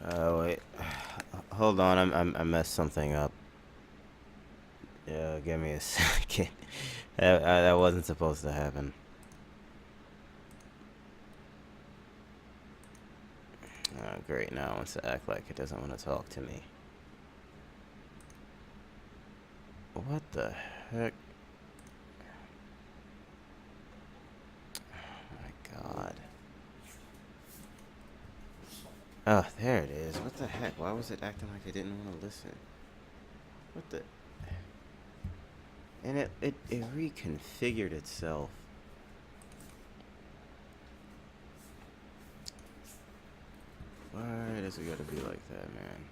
Wait. Hold on, I messed something up. Yeah, give me a second. That wasn't supposed to happen. Oh, great, now it wants to act like it doesn't want to talk to me. What the heck? Oh my god. Oh, there it is. What the heck? Why was it acting like it didn't want to listen? What the... And it reconfigured itself. Why does it gotta be like that, man?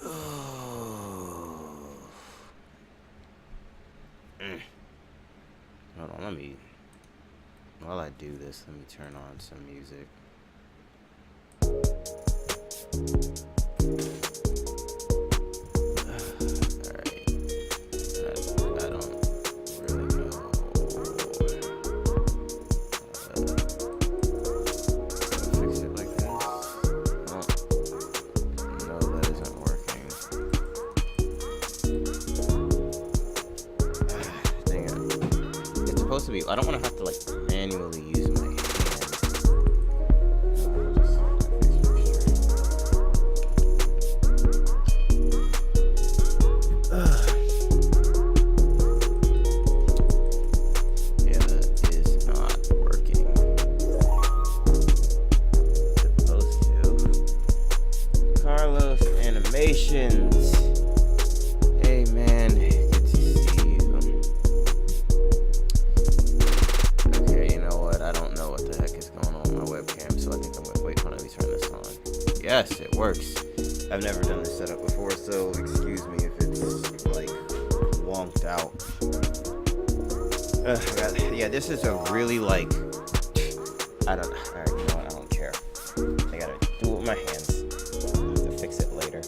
Oh. Hold on, while I do this, let me turn on some music. I don't want to have to like manually use my hands. Yeah, that is not working. Supposed to. Carlos Animations. Hey man. Yes, it works. I've never done this setup before, so excuse me if it's like wonked out. Yeah, this is a really like alright, you know what, I don't care. I gotta do it with my hands. I have to fix it later.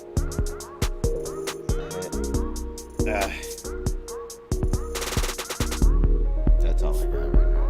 That's all I got right now.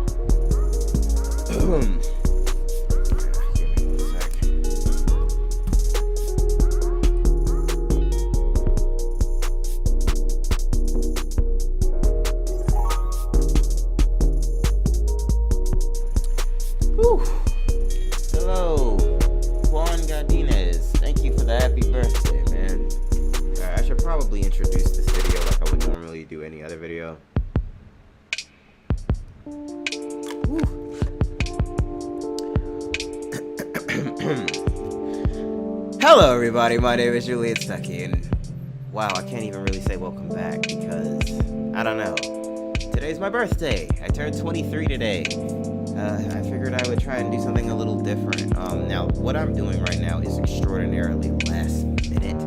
Hello everybody, my name is Julian Stuckey, and wow, I can't even really say welcome back because, I don't know. Today's my birthday. I turned 23 today. I figured I would try and do something a little different. Now, what I'm doing right now is extraordinarily last minute.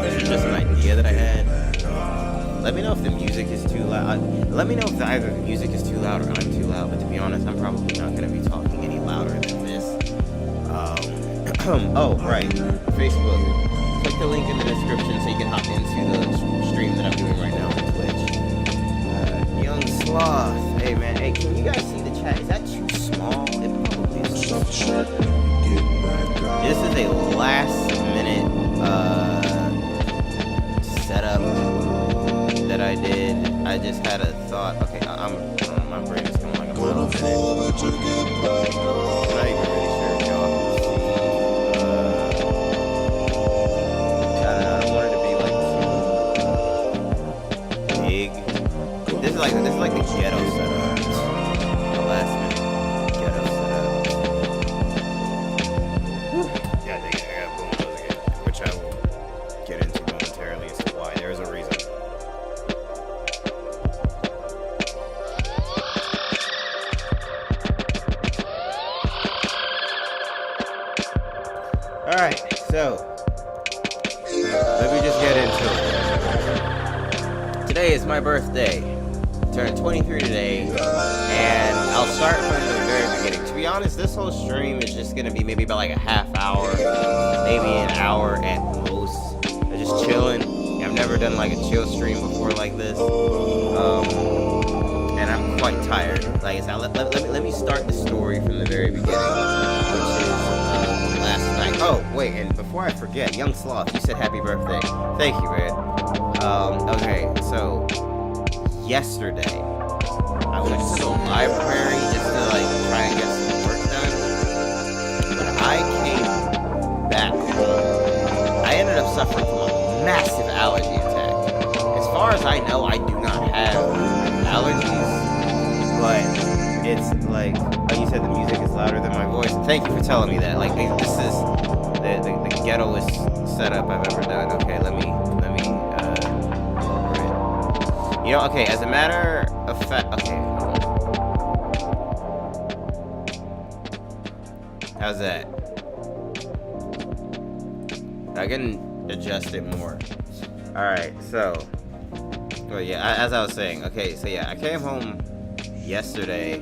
This is just an idea that I had. Let me know if the music is too loud. Let me know if either the music is too loud or I'm too loud, but to be honest, I'm probably not going to be talking any louder than this. Oh, right. Facebook. Click the link in the description so you can hop into the stream that I'm doing right now on Twitch. Young Sloth. Hey, man. Hey, can you guys see the chat? Is that too small? It probably is. This is a last minute setup that I did. I just had a thought. Okay, my brain is going like a mile a minute. I'm not even really sure if y'all can see. I don't want it to be like too big. This is like the ghetto setup. The last minute ghetto setup. Yeah, I think I got one of those again, which I will get into momentarily as to why. There's a reason. Alright, so let me just get into it. Today is my birthday. Turned 23 today, and I'll start from the very beginning. To be honest, this whole stream is just gonna be maybe about like a half hour, maybe an hour at most. I'm just chilling. I've never done like a chill stream before like this. And I'm quite tired. Like I said, let me start the story from the very beginning, which is last night. Oh, wait, and before I forget, Young Sloth, you said happy birthday. Thank you, man. Okay, so yesterday I went to the library just to like try and get some work done. When I came back home, I ended up suffering from a massive allergy attack. As far as I know, I do not have allergies, but it's like, oh, you said the music is louder than my voice. Thank you for telling me that. Like, this is the ghettoest setup I've ever done. Okay, let me lower it. You know, okay, as a matter of fact, okay, hold on. How's that? I can adjust it more. Alright, so, well, yeah, as I was saying, okay, so yeah, I came home yesterday,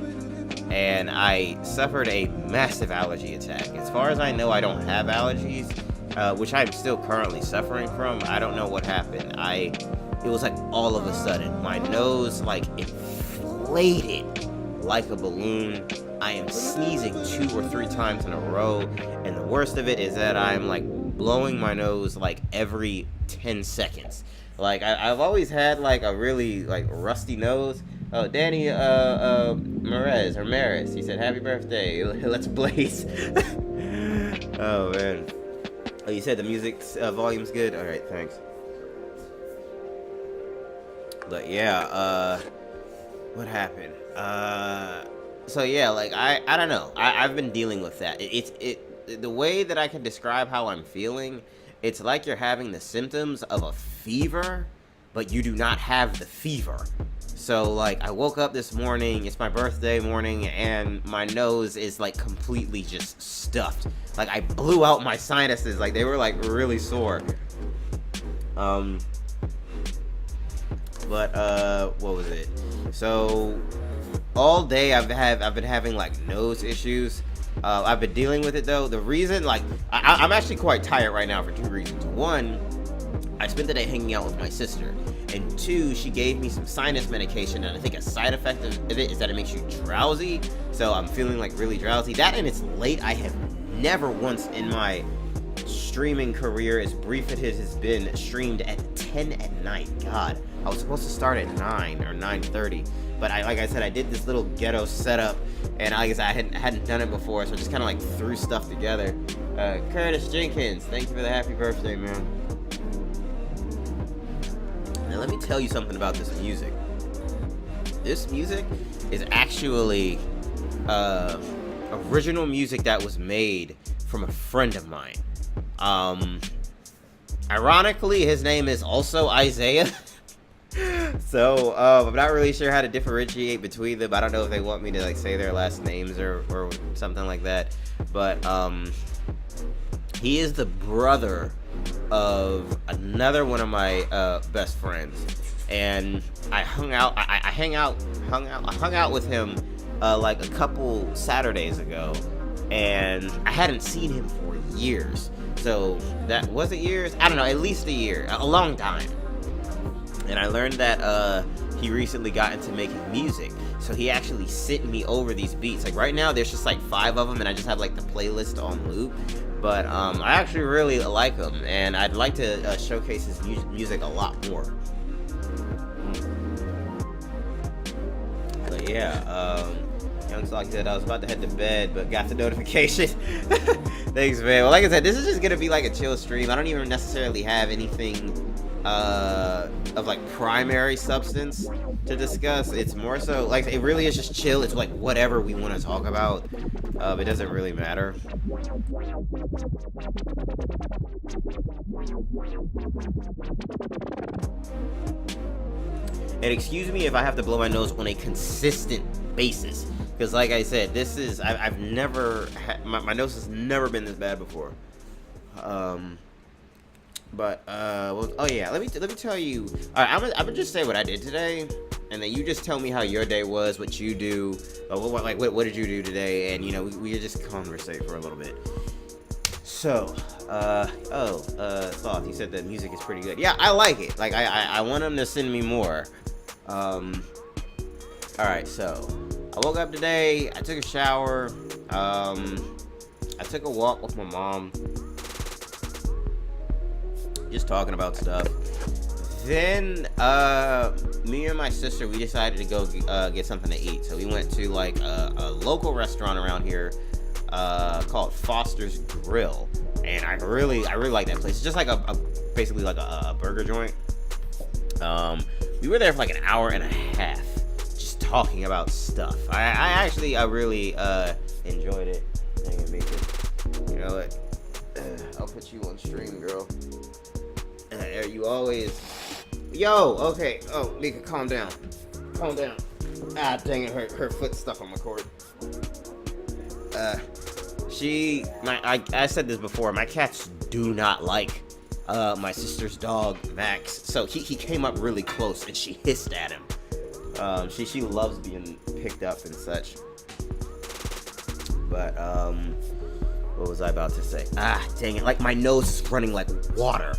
and I suffered a massive allergy attack. As far as I know, I don't have allergies, which I'm still currently suffering from. I don't know what happened. It was like all of a sudden, my nose like inflated like a balloon. I am sneezing 2 or 3 times in a row, and the worst of it is that I'm like blowing my nose like every 10 seconds. Like I've always had like a really like rusty nose. Oh, Danny Maris, he said happy birthday. Let's blaze. Oh man. Oh, you said the music volume's good. All right, thanks. But yeah, what happened? So yeah, like I don't know. I've been dealing with that. The way that I can describe how I'm feeling, it's like you're having the symptoms of a fever, but you do not have the fever. So like I woke up this morning, it's my birthday morning, and my nose is like completely just stuffed. Like I blew out my sinuses, like they were like really sore. But what was it? So all day I've been having like nose issues. I've been dealing with it though. The reason, like, I'm actually quite tired right now for 2 reasons. 1, I spent the day hanging out with my sister, and 2, she gave me some sinus medication, and I think a side effect of it is that it makes you drowsy. So I'm feeling like really drowsy. That, and it's late. I have never once in my streaming career, as brief as it has been, streamed at 10 at night. God, I was supposed to start at 9 or 9:30. But like I said, I did this little ghetto setup, and like I said, I hadn't done it before, so I just kind of like threw stuff together. Curtis Jenkins, thank you for the happy birthday, man. Now let me tell you something about this music. This music is actually original music that was made from a friend of mine. Ironically, his name is also Isaiah. So, I'm not really sure how to differentiate between them. I don't know if they want me to like say their last names or something like that. But he is the brother of another one of my best friends, and I hung out with him like a couple Saturdays ago, and I hadn't seen him for years. So that was it years? I don't know, at least a year, a long time. And I learned that he recently got into making music. So he actually sent me over these beats. Like right now, there's just like 5 of them, and I just have like the playlist on loop. But I actually really like him, and I'd like to showcase his music a lot more. But yeah, Young Stuckey said I was about to head to bed, but got the notification. Thanks, man. Well, like I said, this is just gonna be like a chill stream. I don't even necessarily have anything of like primary substance to discuss. It's more so like it really is just chill. It's like whatever we want to talk about. It doesn't really matter. And excuse me if I have to blow my nose on a consistent basis, because like I said, this is I've never my nose has never been this bad before. But well, oh yeah, let me tell you. All right, I'm gonna just say what I did today, and then you just tell me how your day was, what you do, what did you do today, and you know we just conversate for a little bit. So, Sloth, you said that music is pretty good. Yeah, I like it. Like I want them to send me more. Alright, so I woke up today, I took a shower, I took a walk with my mom, just talking about stuff. Then me and my sister, we decided to go get something to eat. So we went to like a local restaurant around here called Foster's Grill, and I really like that place. It's just like basically like a burger joint. We were there for like an hour and a half just talking about stuff. I really enjoyed it. Dang it, make it. You know what? I'll put you on stream, girl. You always. Yo, okay. Oh, Mika, calm down. Calm down. Ah, dang it, her foot's stuck on my cord. I said this before, my cats do not like my sister's dog, Max. So he came up really close and she hissed at him. She loves being picked up and such. But, what was I about to say? Ah, dang it, like my nose is running like water.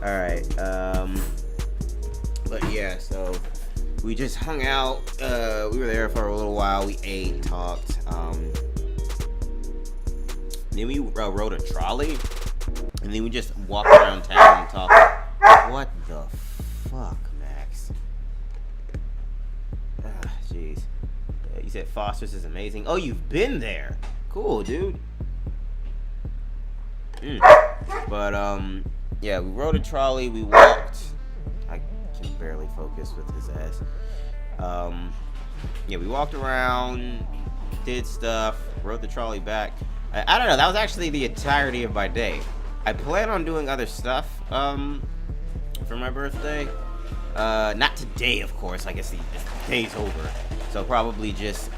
Alright, but yeah, so we just hung out, we were there for a little while, we ate, talked, then we rode a trolley, and then we just walked around town and talked. What the fuck, Max? Ah, jeez. You said Foster's is amazing. Oh, you've been there. Cool, dude. But, yeah, we rode a trolley, we walked. I can barely focus with his ass. Yeah, we walked around, did stuff, rode the trolley back. I don't know, that was actually the entirety of my day. I plan on doing other stuff, for my birthday. Not today, of course. I guess the day's over. So probably just,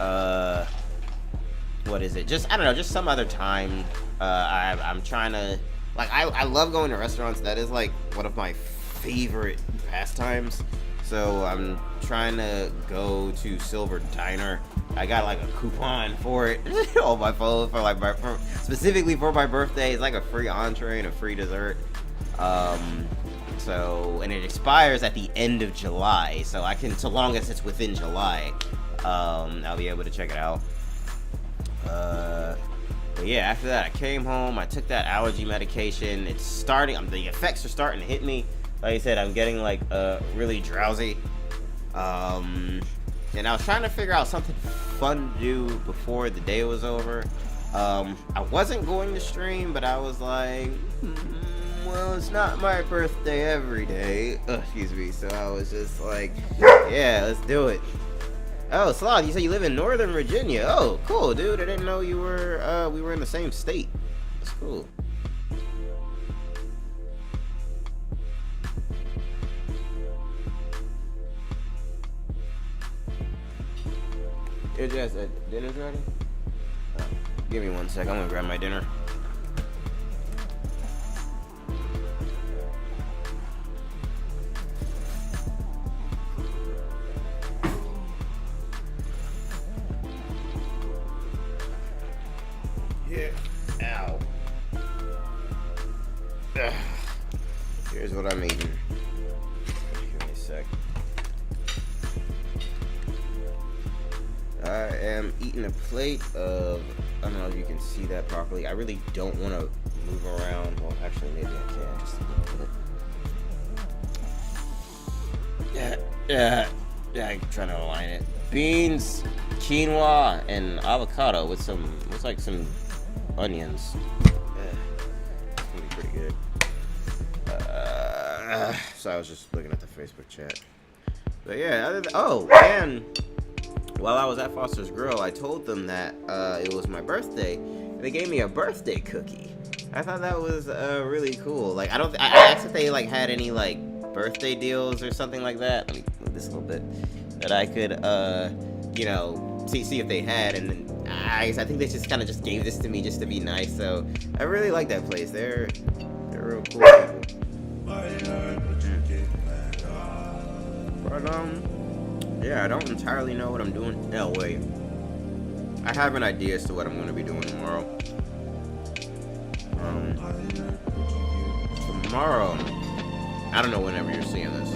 what is it? Just, I don't know, just some other time. I'm trying to... Like, I love going to restaurants. That is, like, one of my favorite pastimes. So, I'm trying to go to Silver Diner. I got, like, a coupon for it on my phone for, like, specifically for my birthday. It's, like, a free entree and a free dessert. So, and it expires at the end of July. So, I can, so long as it's within July, I'll be able to check it out. But yeah, after that, I came home, I took that allergy medication. It's starting, the effects are starting to hit me. Like I said, I'm getting like really drowsy. And I was trying to figure out something fun to do before the day was over. I wasn't going to stream, but I was like, well, it's not my birthday every day. Excuse me. So I was just like, yeah, let's do it. Oh, Sloth, you said you live in Northern Virginia. Oh, cool, dude. I didn't know you were, we were in the same state. That's cool. Hey, Jess, dinner's ready? Oh, give me 1 sec. I'm gonna grab my dinner. Ow. Ugh. Here's what I'm eating. Give me a sec. I am eating a plate of, I don't know if you can see that properly. I really don't want to move around. Well, actually, maybe I can just a little bit. Yeah, I'm trying to align it. Beans, quinoa, and avocado with some, looks like some onions. It's gonna be pretty good. So I was just looking at the Facebook chat. But yeah, and while I was at Foster's Grill, I told them that it was my birthday, and they gave me a birthday cookie. I thought that was really cool. Like, I asked if they like had any like birthday deals or something like that. Let me move this a little bit. That I could, you know, see if they had, and then I think they just kind of just gave this to me just to be nice. So I really like that place. They're real cool people. But yeah, I don't entirely know what I'm doing. No, wait. I have an idea as to what I'm going to be doing tomorrow. Tomorrow, I don't know whenever you're seeing this,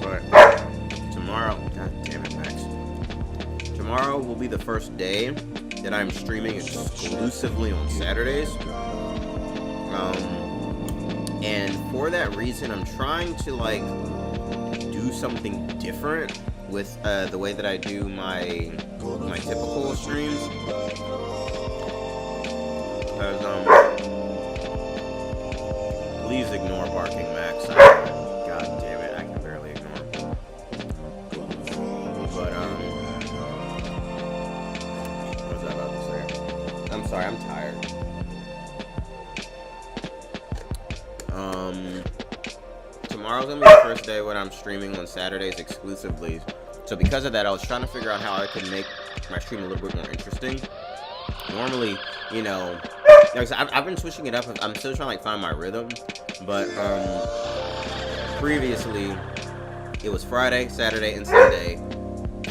but tomorrow, god damn it, Max. Tomorrow will be the first day that I'm streaming exclusively on Saturdays. And for that reason, I'm trying to like do something different with the way that I do my typical streams. Please ignore barking, Max. God damn it, I can barely ignore. But what was I about to say? I'm sorry, I'm tired. Tomorrow's gonna be the first day when I'm streaming on Saturdays exclusively. So because of that, I was trying to figure out how I could make my stream a little bit more interesting. Normally, you know, I've been switching it up. I'm still trying to like find my rhythm, but previously it was Friday, Saturday, and Sunday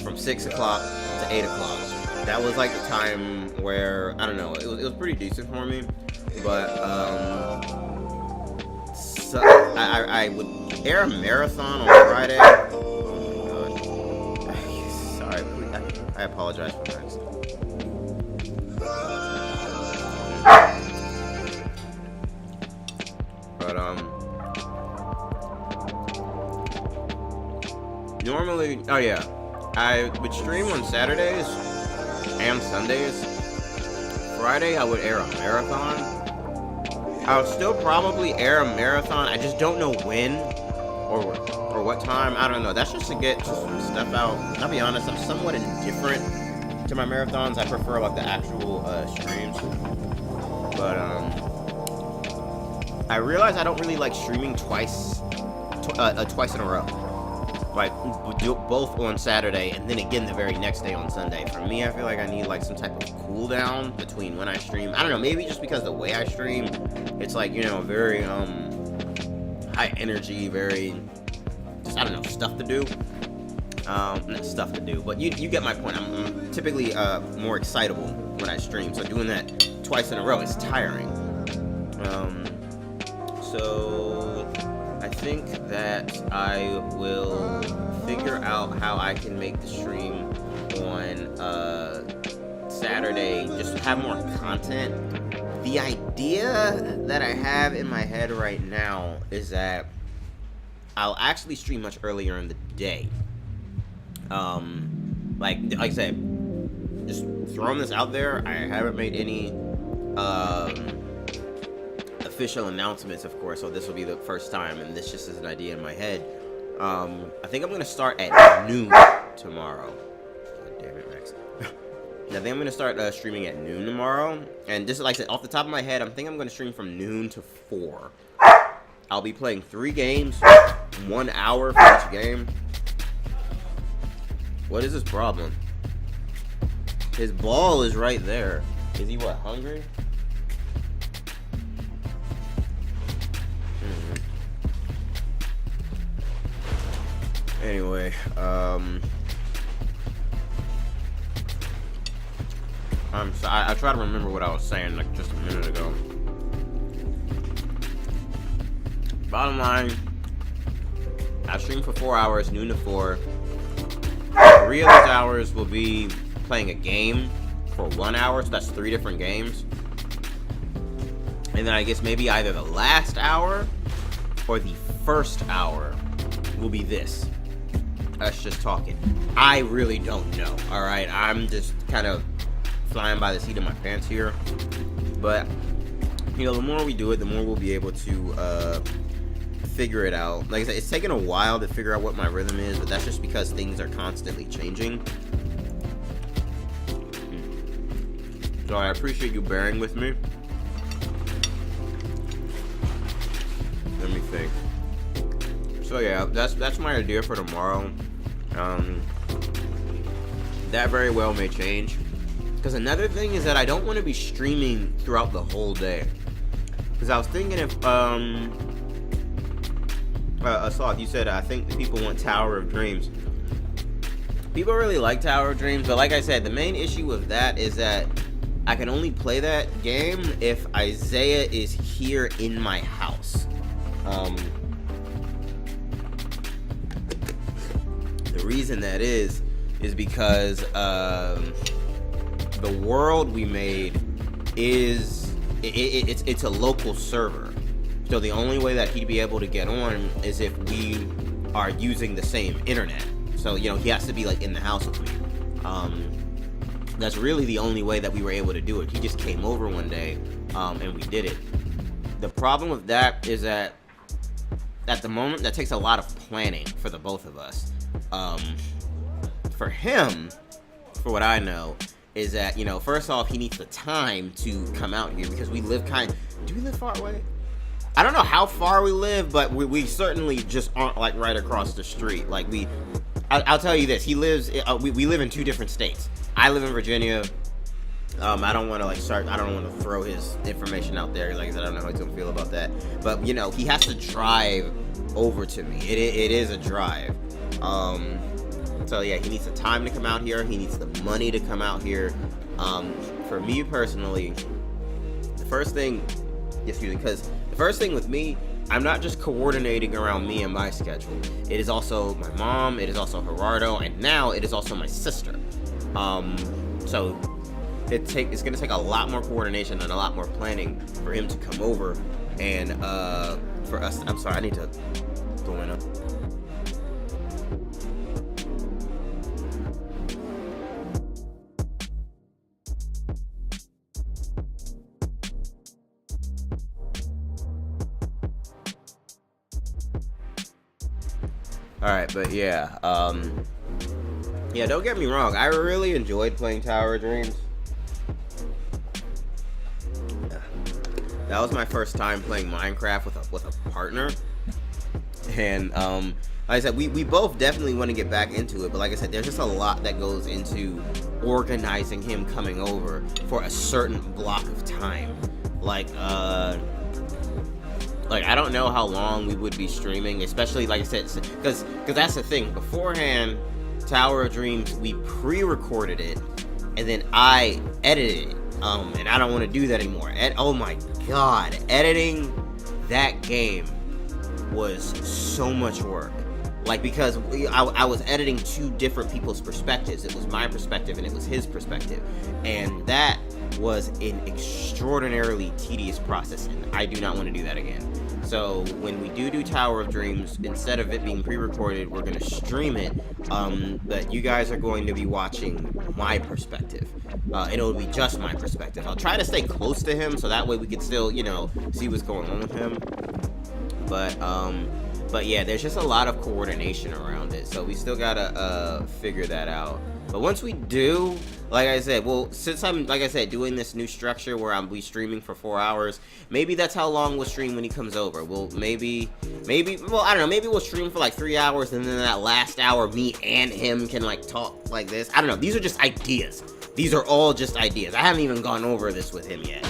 from 6 o'clock to 8 o'clock. That was like the time where I don't know. It was pretty decent for me, but so I would air a marathon on Friday. Oh my god. Sorry, I apologize for that. But normally, oh yeah, I would stream on Saturdays and Sundays. Friday I would air a marathon. I would still probably air a marathon. I just don't know when or what time. I don't know. That's just to get some stuff out. I'll be honest, I'm somewhat indifferent to my marathons. I prefer like the actual streams. But I realize I don't really like streaming twice in a row. Like do both on Saturday and then again the very next day on Sunday. For me, I feel like I need like some type of cool down between when I stream. I don't know, maybe just because the way I stream, it's like, you know, very high energy, very just, I don't know, stuff to do. Not stuff to do, but you get my point. I'm typically more excitable when I stream, so doing that twice in a row is tiring. So I think that I will figure out how I can make the stream on Saturday, just have more content. The idea that I have in my head right now is that I'll actually stream much earlier in the day. Like I said, just throwing this out there, I haven't made any official announcements, of course, so this will be the first time, and this just is an idea in my head. I think I'm gonna start at noon tomorrow. God damn it, Max. I think I'm gonna start streaming at noon tomorrow, and just like I said, off the top of my head, I'm gonna stream from noon to 4. I'll be playing 3 games, 1 hour for each game. What is his problem? His ball is right there. Is he what, hungry? Anyway, I try to remember what I was saying like just a minute ago. Bottom line, I stream for 4 hours, noon to 4. 3 of those hours will be playing a game for 1 hour, so that's 3 different games. And then I guess maybe either the last hour or the first hour will be this. Us just talking. I really don't know, alright? I'm just kind of flying by the seat of my pants here. But, you know, the more we do it, the more we'll be able to figure it out. Like I said, it's taken a while to figure out what my rhythm is, but that's just because things are constantly changing. So I appreciate you bearing with me. Let me think. So yeah, that's my idea for tomorrow. That very well may change. Because another thing is that I don't want to be streaming throughout the whole day. Because I was thinking if Assault, you said I think people want Tower of Dreams. People really like Tower of Dreams, but like I said, the main issue with that is that I can only play that game if Isaiah is here in my house. The reason that is because the world we made is it's a local server. So the only way that he'd be able to get on is if we are using the same internet. So, you know, he has to be like in the house with me. That's really the only way that we were able to do it. He just came over one day, and we did it. The problem with that is that at the moment, that takes a lot of planning for the both of us. For him, for what I know, is that, you know, first off, he needs the time to come out here because we live do we live far away? I don't know how far we live, but we certainly just aren't like right across the street. Like I'll tell you this, he lives, we live in 2 different states. I live in Virginia. I don't want to throw his information out there. Like I said, I don't know how he's gonna feel about that. But, you know, he has to drive over to me. It is a drive. So yeah, he needs the time to come out here. He needs the money to come out here. For me personally, the first thing with me, I'm not just coordinating around me and my schedule. It is also my mom, it is also Gerardo, and now it is also my sister. So it's gonna take a lot more coordination and a lot more planning for him to come over, and for us. I'm sorry, I need to go in up. Alright, but yeah, yeah, don't get me wrong, I really enjoyed playing Tower of Dreams. That was my first time playing Minecraft with a partner, and like I said, we both definitely want to get back into it, but like I said, there's just a lot that goes into organizing him coming over for a certain block of time. Like I don't know how long we would be streaming, especially, like I said, because that's the thing. Beforehand, Tower of Dreams, we pre-recorded it, and then I edited it, and I don't want to do that anymore. Oh my god, editing that game was so much work. Like, because I was editing 2 different people's perspectives. It was my perspective and it was his perspective, and that was an extraordinarily tedious process, and I do not want to do that again. So when we do Tower of Dreams, instead of it being pre-recorded, we're going to stream it, but you guys are going to be watching my perspective. It'll be just my perspective. I'll try to stay close to him, so that way we can still, you know, see what's going on with him. But yeah, there's just a lot of coordination around it, so we still gotta figure that out. But once we do, like I said, well, since I'm, like I said, doing this new structure where I'll be streaming for 4 hours, maybe that's how long we'll stream when he comes over. Well, maybe, well, I don't know, maybe we'll stream for like 3 hours, and then that last hour, me and him can like talk like this. I don't know, these are just ideas. These are all just ideas. I haven't even gone over this with him yet.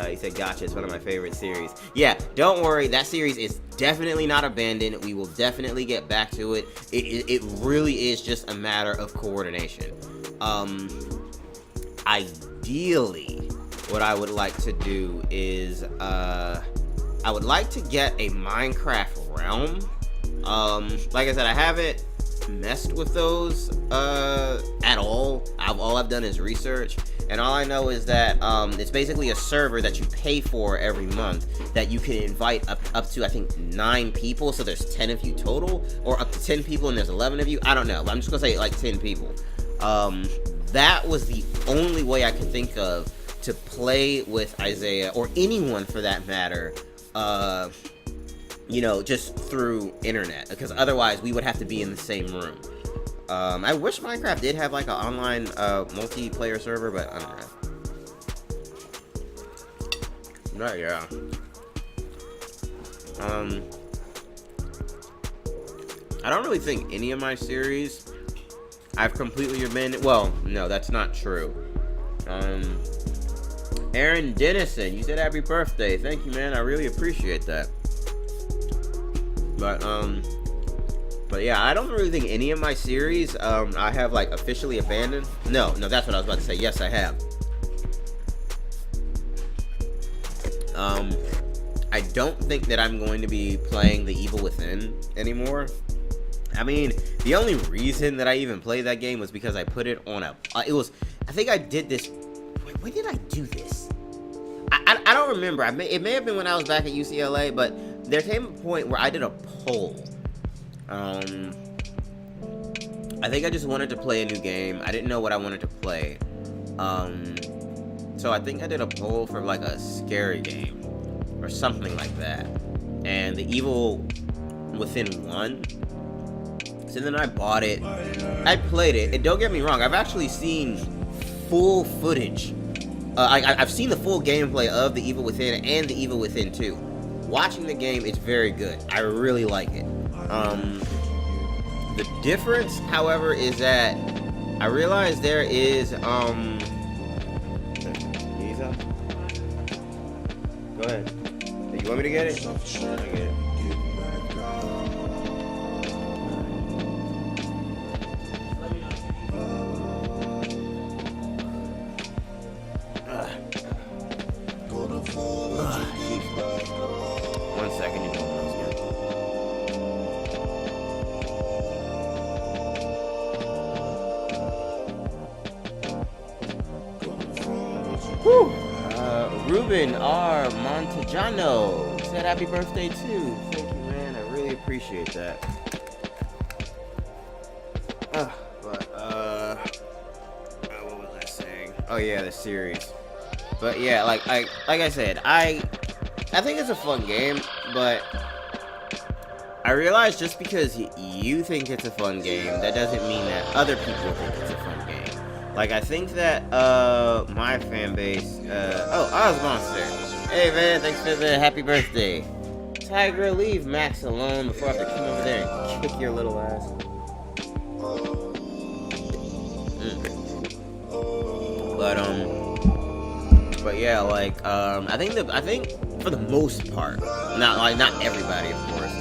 He said, gotcha, it's one of my favorite series. Yeah, don't worry, that series is definitely not abandoned. We will definitely get back to it. It really is just a matter of coordination. Ideally, what I would like to do is, I would like to get a Minecraft realm. Like I said, I haven't messed with those at all. All I've done is research. And all I know is that it's basically a server that you pay for every month that you can invite up to, I think, 9 people. So there's 10 of you total, or up to 10 people and there's 11 of you. I don't know. I'm just going to say like 10 people. That was the only way I could think of to play with Isaiah, or anyone for that matter, you know, just through internet. Because otherwise we would have to be in the same room. I wish Minecraft did have like an online multiplayer server, but I don't know. Not yeah. I don't really think any of my series I've completely abandoned. Well, no, that's not true. Aaron Dennison, you said happy birthday. Thank you, man. I really appreciate that. But yeah, I don't really think any of my series I have like officially abandoned. No, that's what I was about to say. Yes, I have. I don't think that I'm going to be playing The Evil Within anymore. I mean, the only reason that I even played that game was because I put it on a... I think I did this... When did I do this? I don't remember. It may have been when I was back at UCLA, but there came a point where I did a poll. I think I just wanted to play a new game. I didn't know what I wanted to play. So I think I did a poll for like a scary game or something like that. And The Evil Within won. So then I bought it. I played it. And don't get me wrong, I've actually seen full footage. I've seen the full gameplay of The Evil Within and The Evil Within 2. Watching the game, it's very good. I really like it. The difference, however, is that I realize there is, Go ahead. You want me to get it? I'll get it. One second, you don't know. Whew. Ruben R. Montejano said happy birthday too. Thank you, man. I really appreciate that. What was I saying? Oh yeah, the series. But yeah, like I said, I think it's a fun game, but I realize just because you think it's a fun game, that doesn't mean that other people think it's a fun game. Like, I think that, my fan base, oh, Ozmonster. Hey, man, thanks for the happy birthday. Tiger, leave Max alone before I have to come over there and kick your little ass. But yeah, like, I think for the most part, not everybody, of course,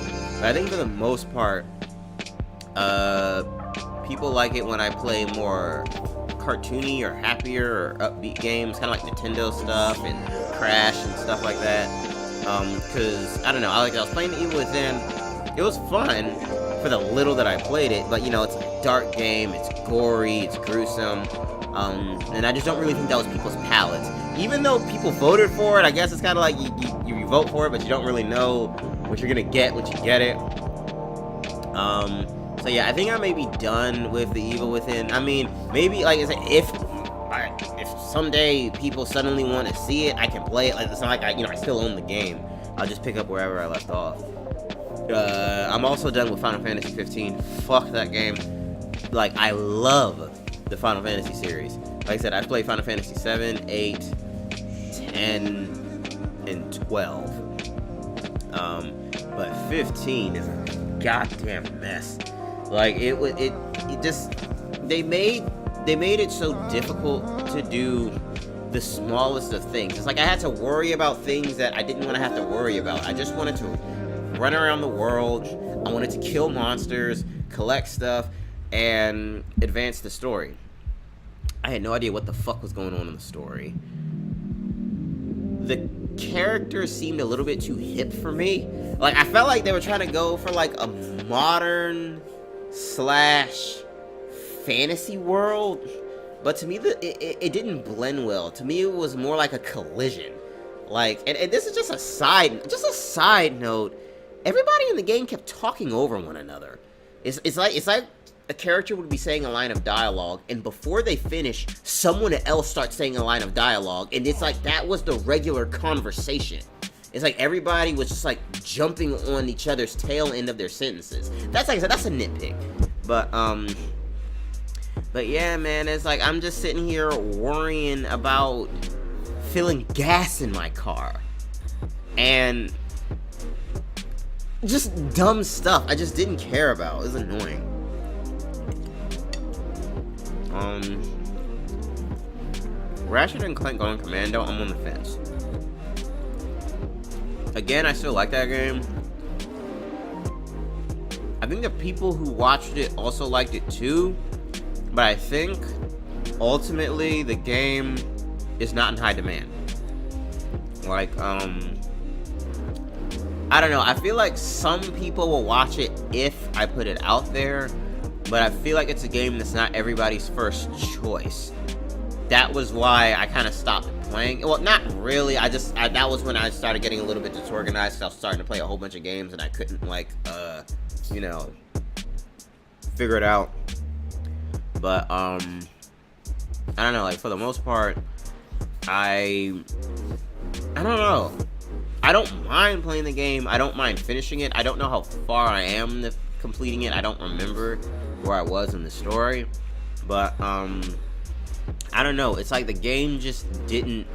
but I think for the most part, people like it when I play more cartoony or happier or upbeat games, kind of like Nintendo stuff and Crash and stuff like that. Cause I don't know, I was playing The Evil Within. It was fun for the little that I played it, but you know, it's a dark game, it's gory, it's gruesome, and I just don't really think that was people's palates. Even though people voted for it, I guess it's kind of like you vote for it, but you don't really know what you're gonna get once you get it. So yeah, I think I may be done with The Evil Within. I mean, maybe, like I said, if someday people suddenly want to see it, I can play it. Like, it's not like I still own the game. I'll just pick up wherever I left off. I'm also done with Final Fantasy 15. Fuck that game. Like, I love the Final Fantasy series. Like I said, I've played Final Fantasy 7, 8, 10, and 12. But 15 is a goddamn mess. Like, they made it so difficult to do the smallest of things. It's like I had to worry about things that I didn't want to have to worry about. I just wanted to run around the world. I wanted to kill monsters, collect stuff, and advance the story. I had no idea what the fuck was going on in the story. The characters seemed a little bit too hip for me. Like, I felt like they were trying to go for like a modern / fantasy world, but to me it didn't blend well. To me, it was more like a collision. Like, and this is just a side note. Everybody in the game kept talking over one another. It's like a character would be saying a line of dialogue, and before they finish, someone else starts saying a line of dialogue, and it's like that was the regular conversation. It's like everybody was just like jumping on each other's tail end of their sentences. That's like I said, that's a nitpick. But yeah, man, it's like I'm just sitting here worrying about filling gas in my car. And just dumb stuff I just didn't care about. It was annoying. Ratchet and Clank Going Commando, I'm on the fence. Again, I still like that game. I think the people who watched it also liked it too, but I think ultimately the game is not in high demand. Like, I don't know. I feel like some people will watch it if I put it out there, but I feel like it's a game that's not everybody's first choice. That was why I kind of stopped playing. Well, not really. That was when I started getting a little bit disorganized. So I was starting to play a whole bunch of games, and I couldn't, like, you know, figure it out. But, I don't know. Like, for the most part, I don't know. I don't mind playing the game. I don't mind finishing it. I don't know how far I am to completing it. I don't remember where I was in the story. But, I don't know. It's like the game just didn't...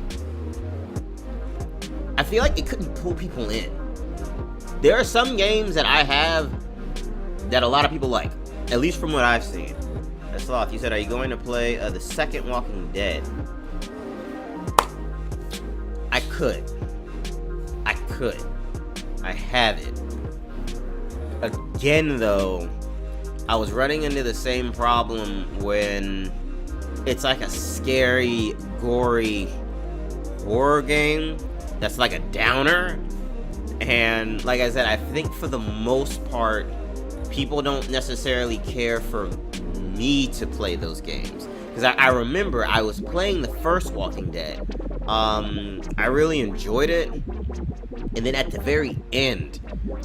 I feel like it couldn't pull people in. There are some games that I have that a lot of people like. At least from what I've seen. Sloth, you said, are you going to play the second Walking Dead? I could. I have it. Again, though, I was running into the same problem when it's like a scary, gory horror game that's like a downer. And like I said, I think for the most part, people don't necessarily care for me to play those games. Because I remember I was playing the first Walking Dead. I really enjoyed it. And then at the very end,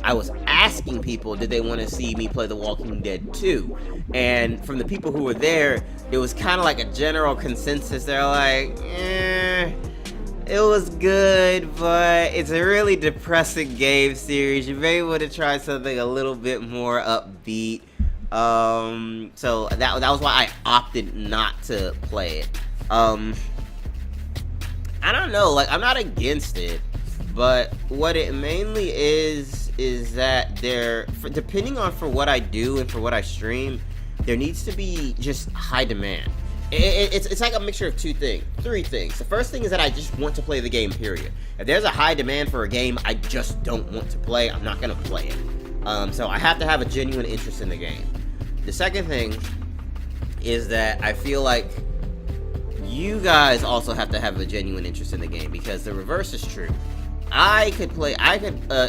I was asking people, did they want to see me play The Walking Dead 2? And from the people who were there, it was kind of like a general consensus. They're like, it was good, but it's a really depressing game series. You may want to try something a little bit more upbeat. So that was why I opted not to play it. I don't know, like, I'm not against it, but what it mainly is that depending on for what I do and for what I stream, there needs to be just high demand. It's like a mixture of three things. The first thing is that I just want to play the game, period. If there's a high demand for a game I just don't want to play, I'm not gonna play it. So I have to have a genuine interest in the game. The second thing is that I feel like you guys also have to have a genuine interest in the game, because the reverse is true. I could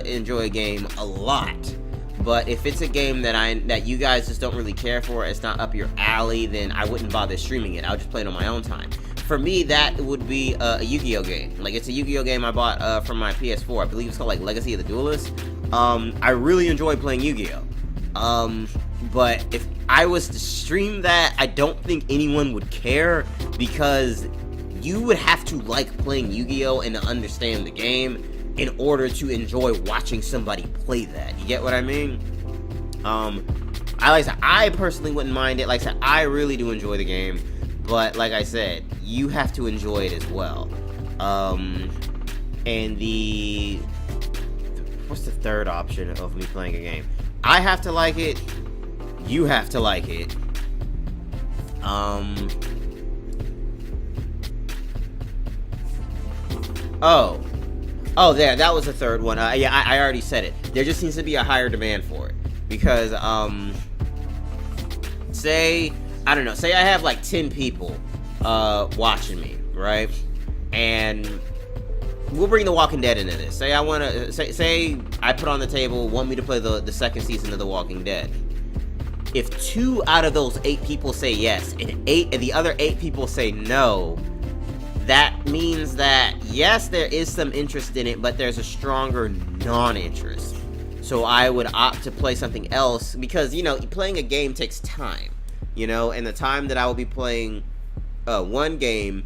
enjoy a game a lot, but if it's a game that you guys just don't really care for, it's not up your alley, then I wouldn't bother streaming it. I'll just play it on my own time. For me, that would be a Yu-Gi-Oh game. Like, it's a Yu-Gi-Oh game I bought from my PS4. I believe it's called, like, Legacy of the Duelist. I really enjoy playing Yu-Gi-Oh. But if I was to stream that, I don't think anyone would care, because you would have to like playing Yu-Gi-Oh and to understand the game in order to enjoy watching somebody play that. You get what I mean? I personally wouldn't mind it. Like I said, I really do enjoy the game, but like I said, you have to enjoy it as well. And what's the third option of me playing a game? I have to like it. You have to like it. There, that was the third one. Yeah, I already said it. There just needs to be a higher demand for it. Because, say I have like 10 people, watching me, right? And we'll bring The Walking Dead into this. Say I put on the table, want me to play the second season of The Walking Dead. If 2 out of those 8 people say yes, and the other 8 people say no, that means that, yes, there is some interest in it, but there's a stronger non-interest. So I would opt to play something else, because, playing a game takes time, and the time that I will be playing one game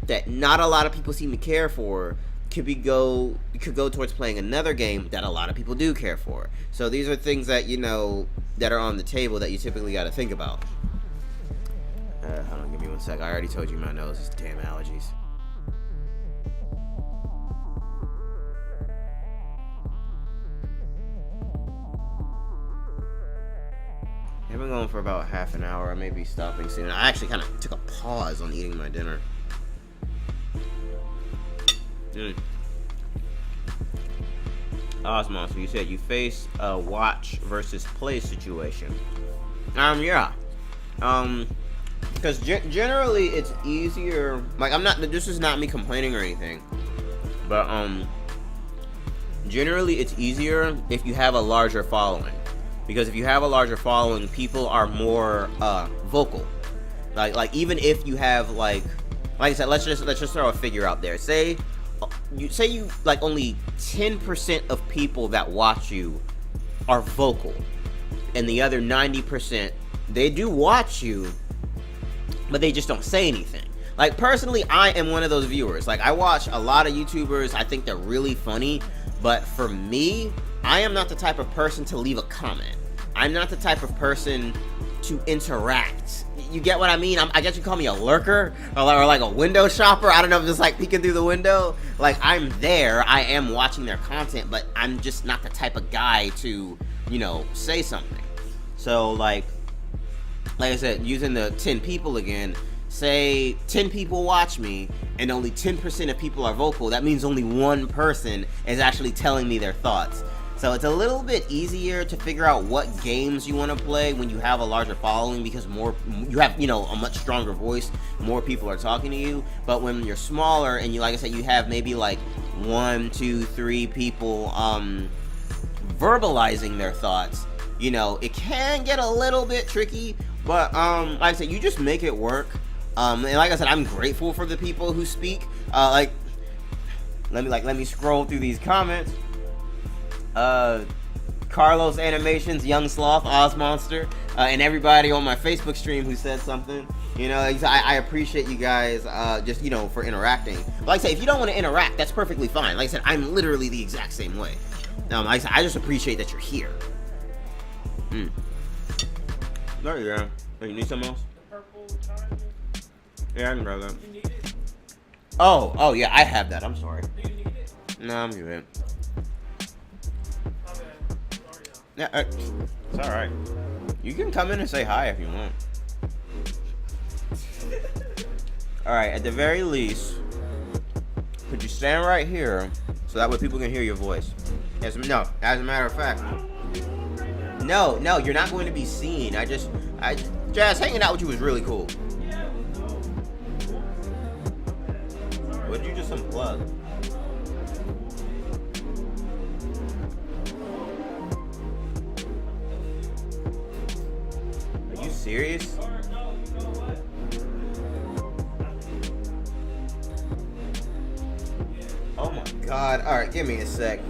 that not a lot of people seem to care for could go towards playing another game that a lot of people do care for. So these are things that, that are on the table that you typically got to think about. Hold on, give me one sec. I already told you my nose is damn allergies. I've been going for about half an hour. I may be stopping soon. I actually kind of took a pause on eating my dinner. Osmos, so you said you face a watch versus play situation. Yeah. Because generally it's easier. Like, this is not me complaining or anything, But generally it's easier if you have a larger following, because if you have a larger following, people are more vocal. Like even if you have like I said, let's just throw a figure out there. Say you like only 10% of people that watch you are vocal, and the other 90%, they do watch you, but they just don't say anything. Like, personally, I am one of those viewers. Like, I watch a lot of YouTubers. I think they're really funny, but for me, I am not the type of person to leave a comment. I'm not the type of person to interact. You get what I mean? I guess you call me a lurker, or like a window shopper. I don't know, if just like peeking through the window. Like, I'm there, I am watching their content, but I'm just not the type of guy to, you know, say something. So like I said, using the 10 people again, say 10 people watch me and only 10% of people are vocal. That means only one person is actually telling me their thoughts. So it's a little bit easier to figure out what games you want to play when you have a larger following, because you have, you know, a much stronger voice, more people are talking to you. But when you're smaller and you, like I said, you have maybe like 1, 2, 3 people verbalizing their thoughts, you know, it can get a little bit tricky. But like I said, you just make it work. And like I said, I'm grateful for the people who speak. Let me scroll through these comments. Carlos Animations, Young Sloth, Oz Monster, and everybody on my Facebook stream who said something. You know, I appreciate you guys, just, you know, for interacting. But like I say, if you don't want to interact, that's perfectly fine. Like I said, I'm literally the exact same way. Like I said, I just appreciate that you're here. There you go. Oh, you need something else? Yeah, I can grab that. You need it? Oh, yeah, I have that. I'm sorry. Do you need it? No, I'm good. Yeah, it's alright. You can come in and say hi if you want. Alright, at the very least, could you stand right here so that way people can hear your voice? As a matter of fact. No, you're not going to be seen. Jazz, hanging out with you was really cool. What did you just unplug? Are you serious? Oh my god. Alright, give me a sec.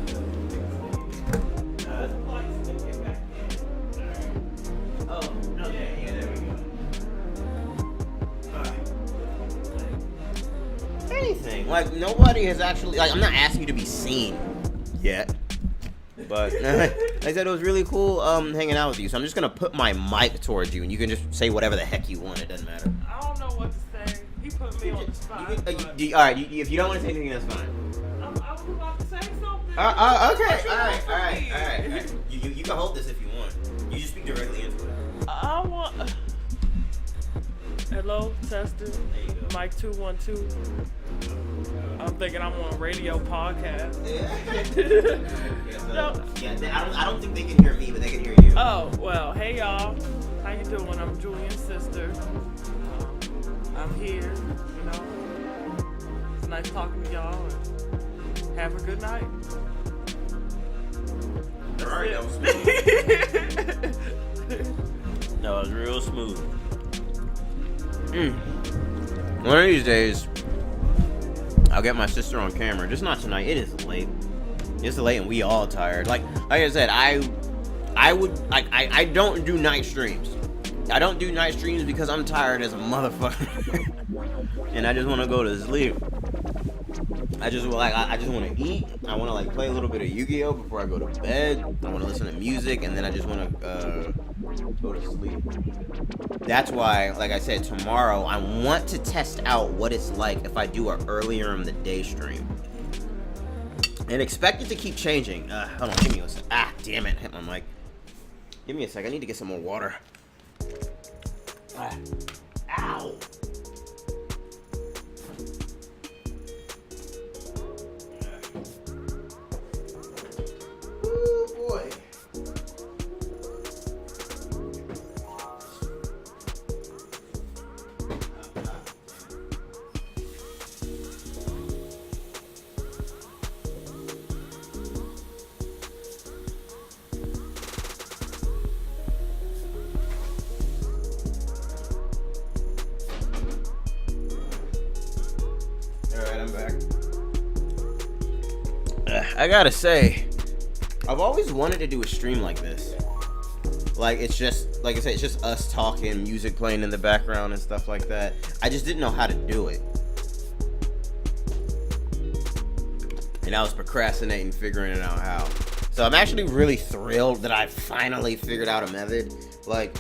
Anything. Like, nobody has actually, like, I'm not asking you to be seen yet. But like I said, it was really cool hanging out with you. So I'm just gonna put my mic towards you and you can just say whatever the heck you want. It doesn't matter. I don't know what to say. He put me on the spot. Alright, if you don't want to say anything, that's fine. I was about to say something. Okay. Alright. You can hold this if you want. You just speak directly into it. I want. Hello, tester. Mic 2 1 2. I'm thinking I'm on a radio podcast. I don't think they can hear me, but they can hear you. Oh, well, hey y'all. How you doing? I'm Julian's sister. I'm here, you know. It's nice talking to y'all, and have a good night. Alright, that was smooth. That was real smooth. One of these days, I'll get my sister on camera. Just not tonight. It is late. It's late and we all tired. Like I said, I don't do night streams. I don't do night streams because I'm tired as a motherfucker. And I just want to go to sleep. I just want to eat. I want to like play a little bit of Yu-Gi-Oh before I go to bed. I want to listen to music, and then I just want to go to sleep. That's why, like I said, tomorrow I want to test out what it's like if I do an earlier in the day stream. And expect it to keep changing. Hold on, give me a sec. Ah, damn it, hit my mic. Give me a sec. I need to get some more water. Ow. Ooh, boy. I gotta say, I've always wanted to do a stream like this. Like, it's just, like I said, it's just us talking, music playing in the background and stuff like that. I just didn't know how to do it. And I was procrastinating, figuring it out how. So I'm actually really thrilled that I finally figured out a method. Like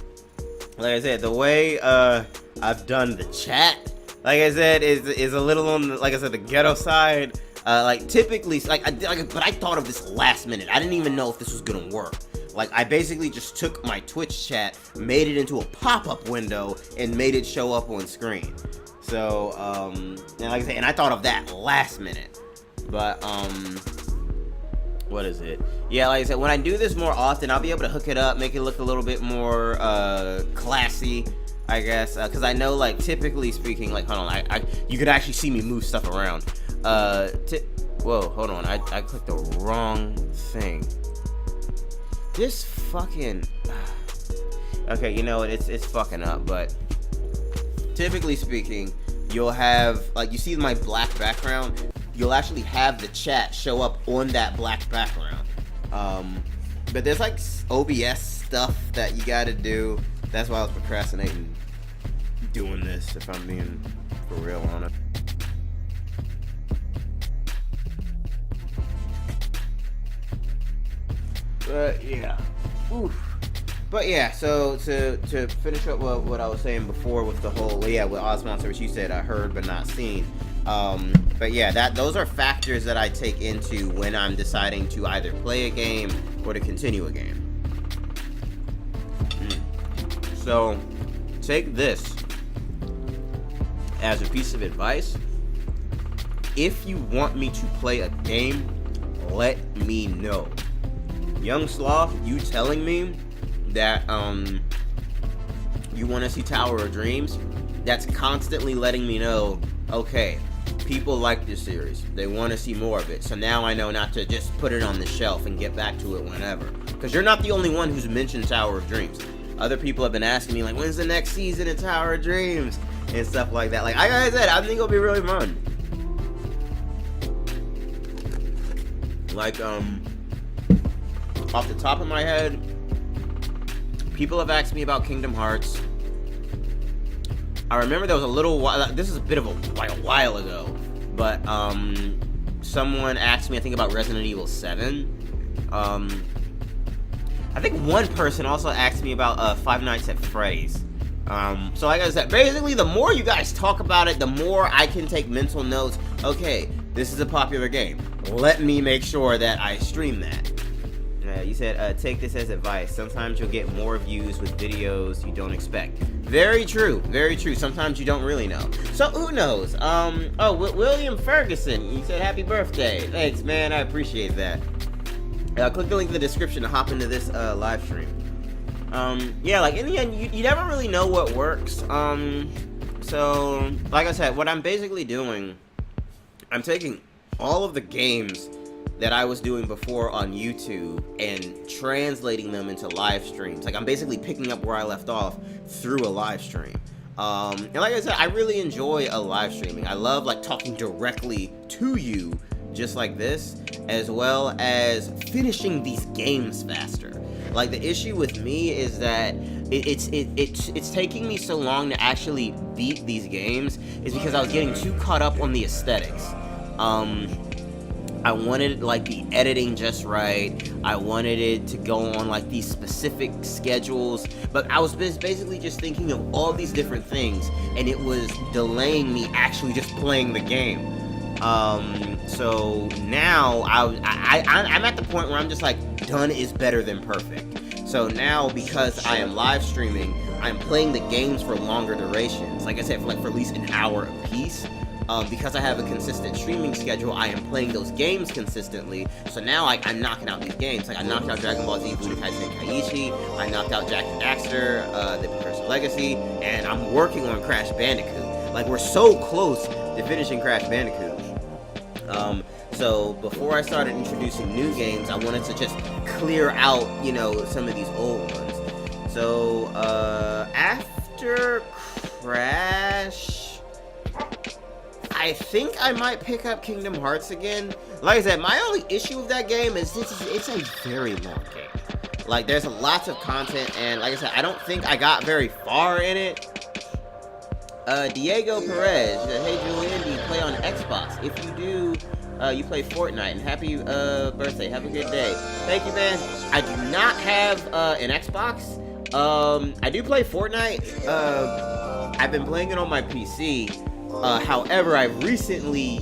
I said, the way I've done the chat, like I said, is a little on the, like I said, the ghetto side. Like typically, but I thought of this last minute. I didn't even know if this was gonna work. Like, I basically just took my Twitch chat, made it into a pop-up window, and made it show up on screen. So, and like I said, and I thought of that last minute. But, what is it? Yeah, like I said, when I do this more often, I'll be able to hook it up, make it look a little bit more, classy, I guess. Because I know, like, typically speaking, like, hold on, you could actually see me move stuff around. Whoa, hold on, I clicked the wrong thing. This fucking... Okay, you know what, it's fucking up, but typically speaking, you'll have, like, you see my black background, you'll actually have the chat show up on that black background. But there's, like, OBS stuff that you gotta do. That's why I was procrastinating doing this, if I'm being for real on it. But yeah, oof. But yeah, so to finish up what I was saying before with the whole, with Osmonster, which you said I heard but not seen. But yeah, those are factors that I take into when I'm deciding to either play a game or to continue a game. So take this as a piece of advice. If you want me to play a game, let me know. Young Sloth, you telling me that you want to see Tower of Dreams, that's constantly letting me know, okay, people like this series, they want to see more of it, so now I know not to just put it on the shelf and get back to it whenever, because you're not the only one who's mentioned Tower of Dreams. Other people have been asking me, like, when's the next season of Tower of Dreams and stuff like that. Like I said, I think it'll be really fun. Like, off the top of my head, people have asked me about Kingdom Hearts. I remember there was a little while, this is a bit of a while ago, but someone asked me, I think, about Resident Evil 7. I think one person also asked me about Five Nights at Freddy's. So like I said, basically the more you guys talk about it, the more I can take mental notes. Okay, this is a popular game. Let me make sure that I stream that. You said, take this as advice. Sometimes you'll get more views with videos you don't expect. Very true, very true. Sometimes you don't really know. So who knows? William Ferguson, he said happy birthday. Thanks, man, I appreciate that. Click the link in the description to hop into this live stream. Yeah, like in the end, you never really know what works. So like I said, what I'm basically doing, I'm taking all of the games that I was doing before on YouTube and translating them into live streams. Like, I'm basically picking up where I left off through a live stream. And like I said, I really enjoy a live streaming. I love, like, talking directly to you, just like this, as well as finishing these games faster. Like, the issue with me is that it's taking me so long to actually beat these games is because I was getting too caught up on the aesthetics. I wanted, like, the editing just right. I wanted it to go on, like, these specific schedules. But I was basically just thinking of all these different things, and it was delaying me actually just playing the game. So now I'm at the point where I'm just like, done is better than perfect. So now, because I am live streaming, I'm playing the games for longer durations. Like I said, for at least an hour a piece. Because I have a consistent streaming schedule, I am playing those games consistently. So now, like, I'm knocking out these games. Like, I knocked out Dragon Ball Z Budokai Tenkaichi, I knocked out Jack and Daxter, The Cursed Legacy, and I'm working on Crash Bandicoot. Like, we're so close to finishing Crash Bandicoot. So before I started introducing new games, I wanted to just clear out, you know, some of these old ones. So, after Crash, I think I might pick up Kingdom Hearts again. Like I said, my only issue with that game is it's a very long game. Like, there's lots of content, and like I said, I don't think I got very far in it. Diego Perez, hey Julian, do you play on Xbox? If you do, you play Fortnite, and happy birthday, have a good day. Thank you, man. I do not have an Xbox. I do play Fortnite. I've been playing it on my PC. However, I recently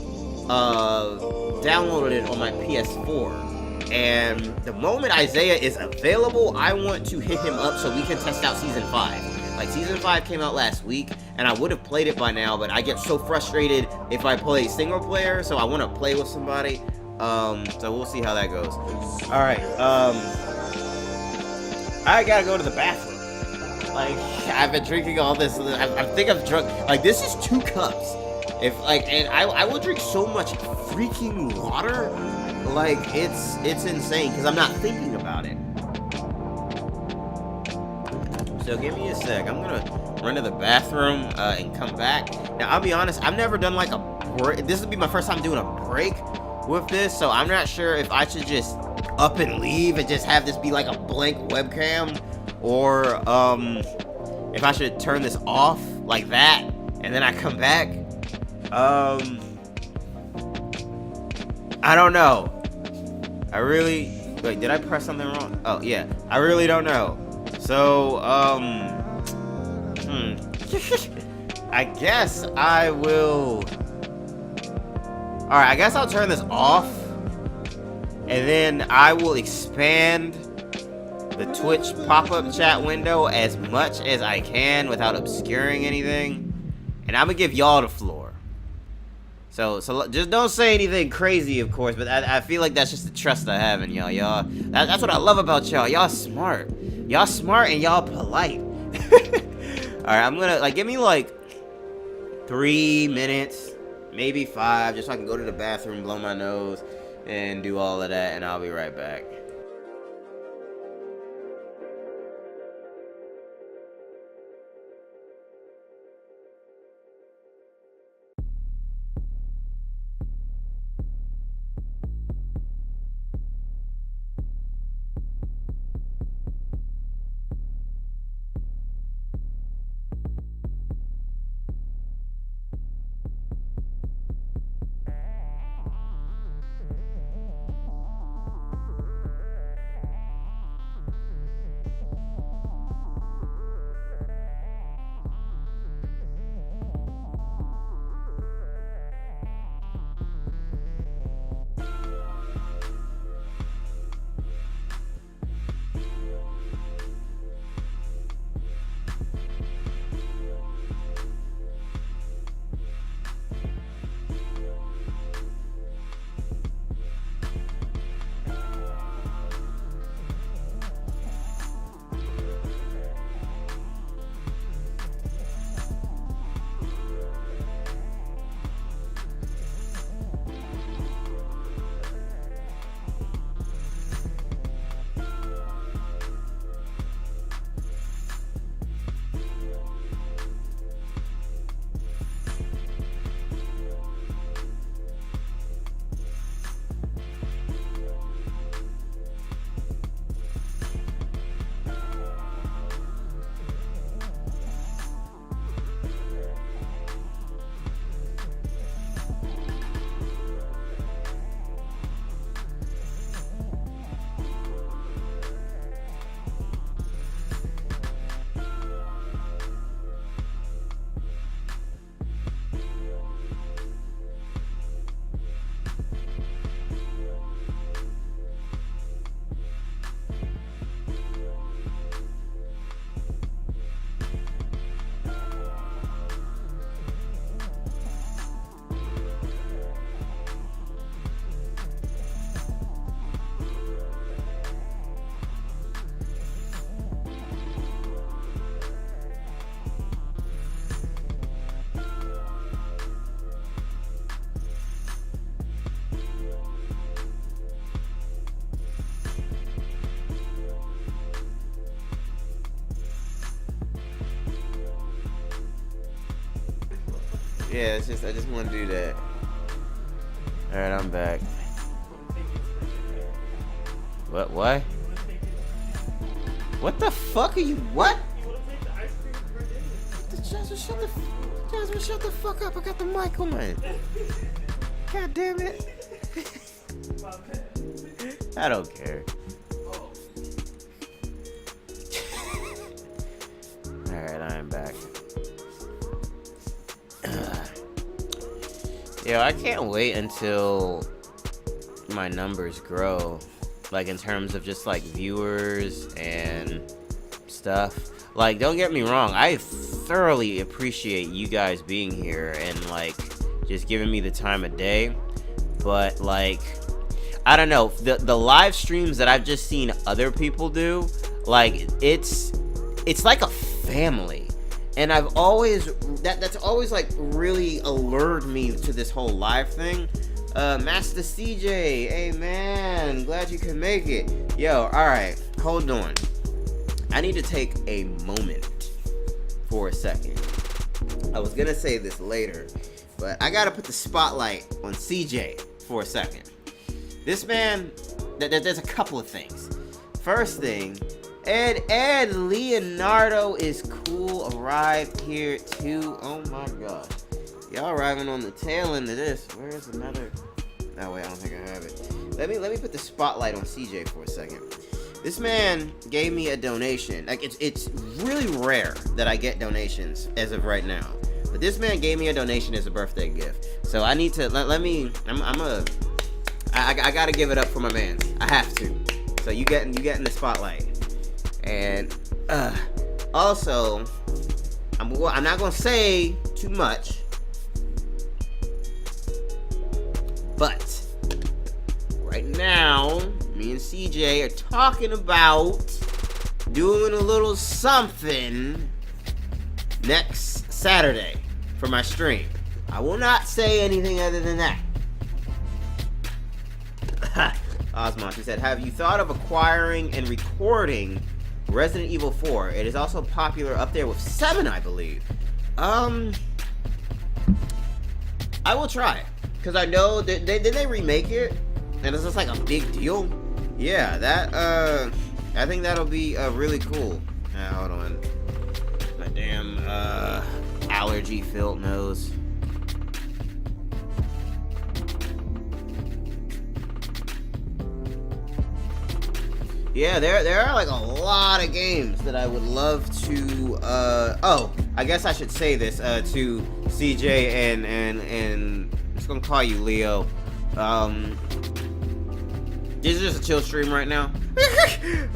downloaded it on my PS4. And the moment Isaiah is available, I want to hit him up so we can test out Season 5. Like, Season 5 came out last week, and I would have played it by now, but I get so frustrated if I play single player, so I want to play with somebody. So we'll see how that goes. Alright, I gotta go to the bathroom. Like, I've been drinking all this. I think I've drunk, like, this is 2 cups. And I will drink so much freaking water. Like, it's insane, because I'm not thinking about it. So give me a sec. I'm gonna run to the bathroom and come back. Now, I'll be honest, I've never done like a break. This would be my first time doing a break with this, so I'm not sure if I should just up and leave and just have this be like a blank webcam, or if I should turn this off like that and then I come back. I don't know. Wait, did I press something wrong? Oh, yeah. I really don't know. So, I guess I will... Alright, I guess I'll turn this off. And then I will expand the Twitch pop-up chat window as much as I can without obscuring anything. And I'm gonna give y'all the floor. So just don't say anything crazy, of course, but I feel like that's just the trust I have in y'all. That's what I love about y'all. Y'all smart. Y'all smart and y'all polite. Alright, I'm gonna, like, give me, like, 3 minutes, maybe 5, just so I can go to the bathroom, blow my nose, and do all of that, and I'll be right back. Yeah, it's just I just want to do that. All right, I'm back. What? What the fuck are you? What? Jasmine, shut the fuck up! I got the mic on my. God damn it! I don't care. Alright, I am back. Yo, I can't wait until my numbers grow. Like, in terms of just, like, viewers and stuff. Like, don't get me wrong. I thoroughly appreciate you guys being here and, like, just giving me the time of day. But, like, I don't know. The live streams that I've just seen other people do, like, it's like a family. And I've always, that's always, like, really allured me to this whole live thing. Master CJ, hey man, glad you could make it. Yo, alright, hold on. I need to take a moment for a second. I was gonna say this later, but I gotta put the spotlight on CJ for a second. This man, there's a couple of things. First thing, Ed Leonardo is cool, arrived here too. Oh my gosh. Y'all arriving on the tail end of this. Where's another? No, wait, I don't think I have it. Let me put the spotlight on CJ for a second. This man gave me a donation. Like, it's really rare that I get donations as of right now. But this man gave me a donation as a birthday gift. So I need to I gotta give it up for my man. I have to. So you getting the spotlight. And also, I'm not gonna say too much. But right now, me and CJ are talking about doing a little something next Saturday for my stream. I will not say anything other than that. Osmond, he said, have you thought of acquiring and recording Resident Evil 4? It is also popular up there with 7, I believe. I will try it. Because I know, did they remake it? And it's just like a big deal? Yeah, that, I think that'll be really cool. Hold on. My damn, allergy-filled nose. Yeah, there are like a lot of games that I would love to, oh, I guess I should say this, to CJ and I'm just gonna call you Leo. This is just a chill stream right now.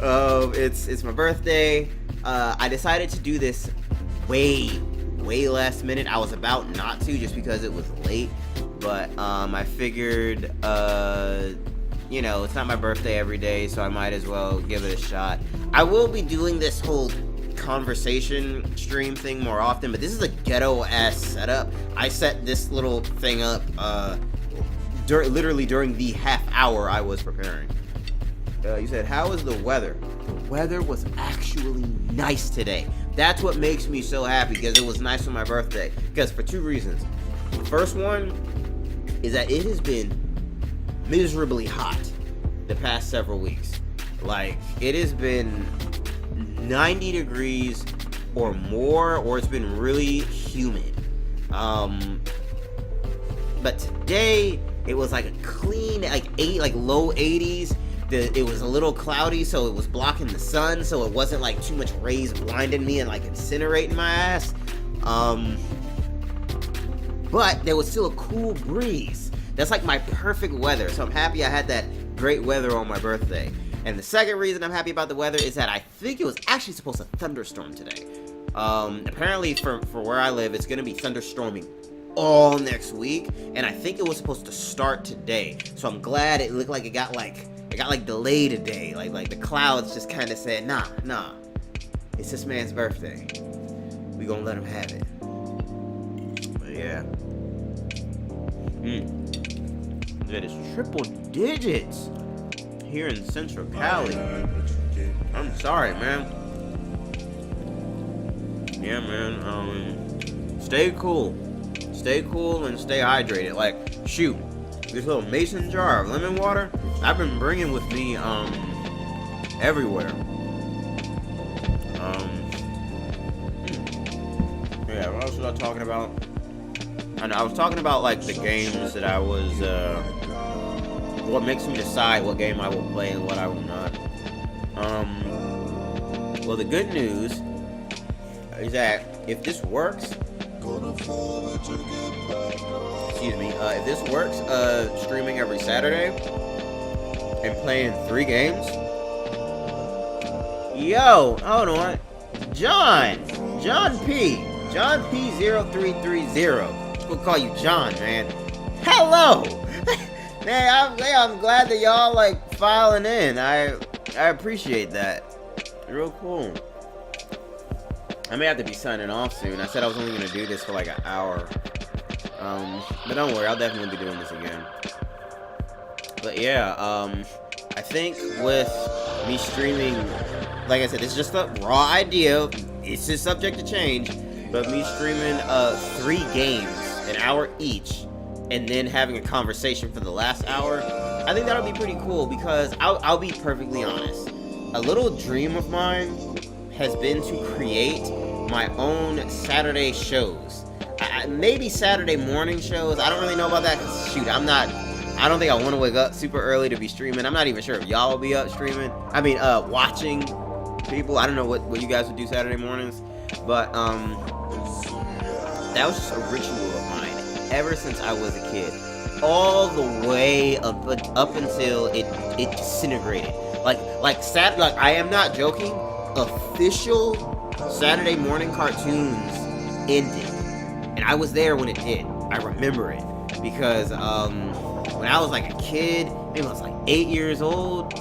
It's my birthday. I decided to do this way last minute. I was about not to just because it was late, but I figured you know, it's not my birthday every day, so I might as well give it a shot. I will be doing this whole conversation stream thing more often, but this is a ghetto ass setup. I set this little thing up literally during the half hour I was preparing. You said, how is the weather? The weather was actually nice today. That's what makes me so happy, because it was nice for my birthday. Because for two reasons. The first one is that it has been miserably hot the past several weeks. Like, it has been 90 degrees or more, or it's been really humid. But today it was like a clean, like low 80s. It was a little cloudy, so it was blocking the sun, so it wasn't like too much rays blinding me and like incinerating my ass. But there was still a cool breeze. That's like my perfect weather, so I'm happy I had that great weather on my birthday. And the second reason I'm happy about the weather is that I think it was actually supposed to thunderstorm today. Apparently for where I live, it's gonna be thunderstorming all next week, and I think it was supposed to start today. So I'm glad it looked like it got delayed a day. Like the clouds just kind of said, nah, it's this man's birthday. We gonna let him have it. But yeah. That is triple digits here in Central Cali. I'm sorry, man. Yeah, man. Stay cool. stay cool and stay hydrated. Like, shoot, this little mason jar of lemon water, I've been bringing with me, everywhere. Yeah, what else was I talking about? I know, I was talking about, like, the games that I was, what makes me decide what game I will play and what I will not. Well, the good news is that if this works, if this works, streaming every Saturday and playing 3 games, yo, hold on, John P0330, we'll call you John, man. Hello, man. I'm glad that y'all like filing in. I appreciate that. Real cool. I may have to be signing off soon. I said I was only gonna do this for like an hour. But don't worry, I'll definitely be doing this again. But yeah, I think with me streaming, like I said, it's just a raw idea. It's just subject to change. But me streaming 3 games, an hour each, and then having a conversation for the last hour, I think that'll be pretty cool because I'll be perfectly honest. A little dream of mine has been to create my own Saturday shows. Maybe Saturday morning shows. I don't really know about that because, shoot, I don't think I want to wake up super early to be streaming. I'm not even sure if y'all will be up streaming. I mean, watching people. I don't know what you guys would do Saturday mornings. But, that was just a ritual of mine ever since I was a kid. All the way up until it disintegrated. Like I am not joking. Official Saturday morning cartoons ended, and I was there when it did. I remember it because when I was like a kid, maybe I was like 8 years old,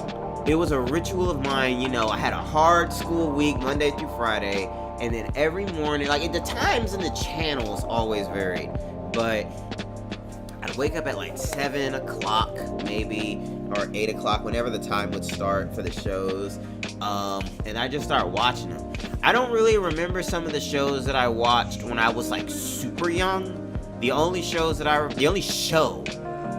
it was a ritual of mine. You know, I had a hard school week, Monday through Friday, and then every morning, like the times and the channels always varied, but I'd wake up at like 7 o'clock maybe, or 8 o'clock, whenever the time would start for the shows, and I just start watching them. I don't really remember some of the shows that I watched when I was like super young. The only show that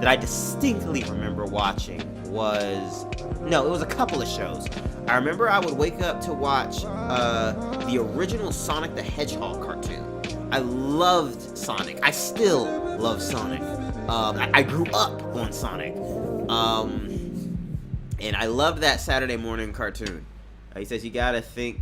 I distinctly remember watching was, no, it was a couple of shows. I remember I would wake up to watch the original Sonic the Hedgehog cartoon. I loved Sonic. I still love Sonic. I grew up on Sonic. And I loved that Saturday morning cartoon. He says you gotta think.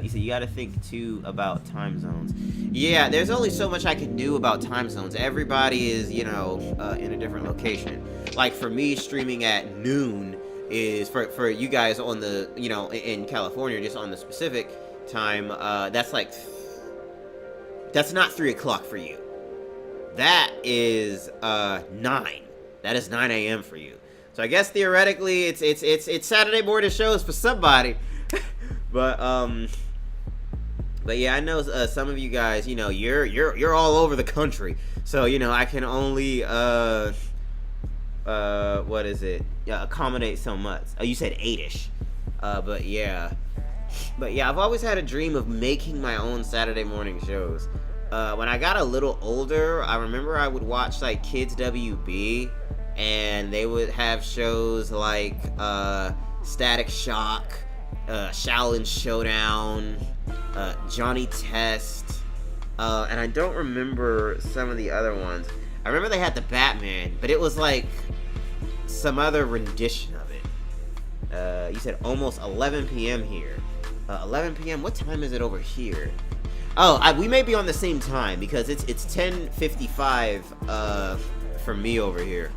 He said you gotta think too about time zones. Yeah, there's only so much I can do about time zones. Everybody is, you know, in a different location. Like for me, streaming at noon is for you guys on the, you know, in California, just on the specific time. That's not 3 o'clock for you. That is 9. That is 9 a.m. for you. So I guess theoretically it's Saturday morning shows for somebody. But yeah, I know some of you guys, you know, you're all over the country. So, you know, I can only what is it? Yeah, accommodate so much. Oh, you said 8ish. But yeah, I've always had a dream of making my own Saturday morning shows. When I got a little older, I remember I would watch like Kids WB, and they would have shows like Static Shock, Shaolin Showdown, Johnny Test, and I don't remember some of the other ones. I remember they had the Batman, but it was like some other rendition of it. You said almost 11 p.m. here. 11 p.m. What time is it over here? Oh, we may be on the same time because it's 10:55 for me over here.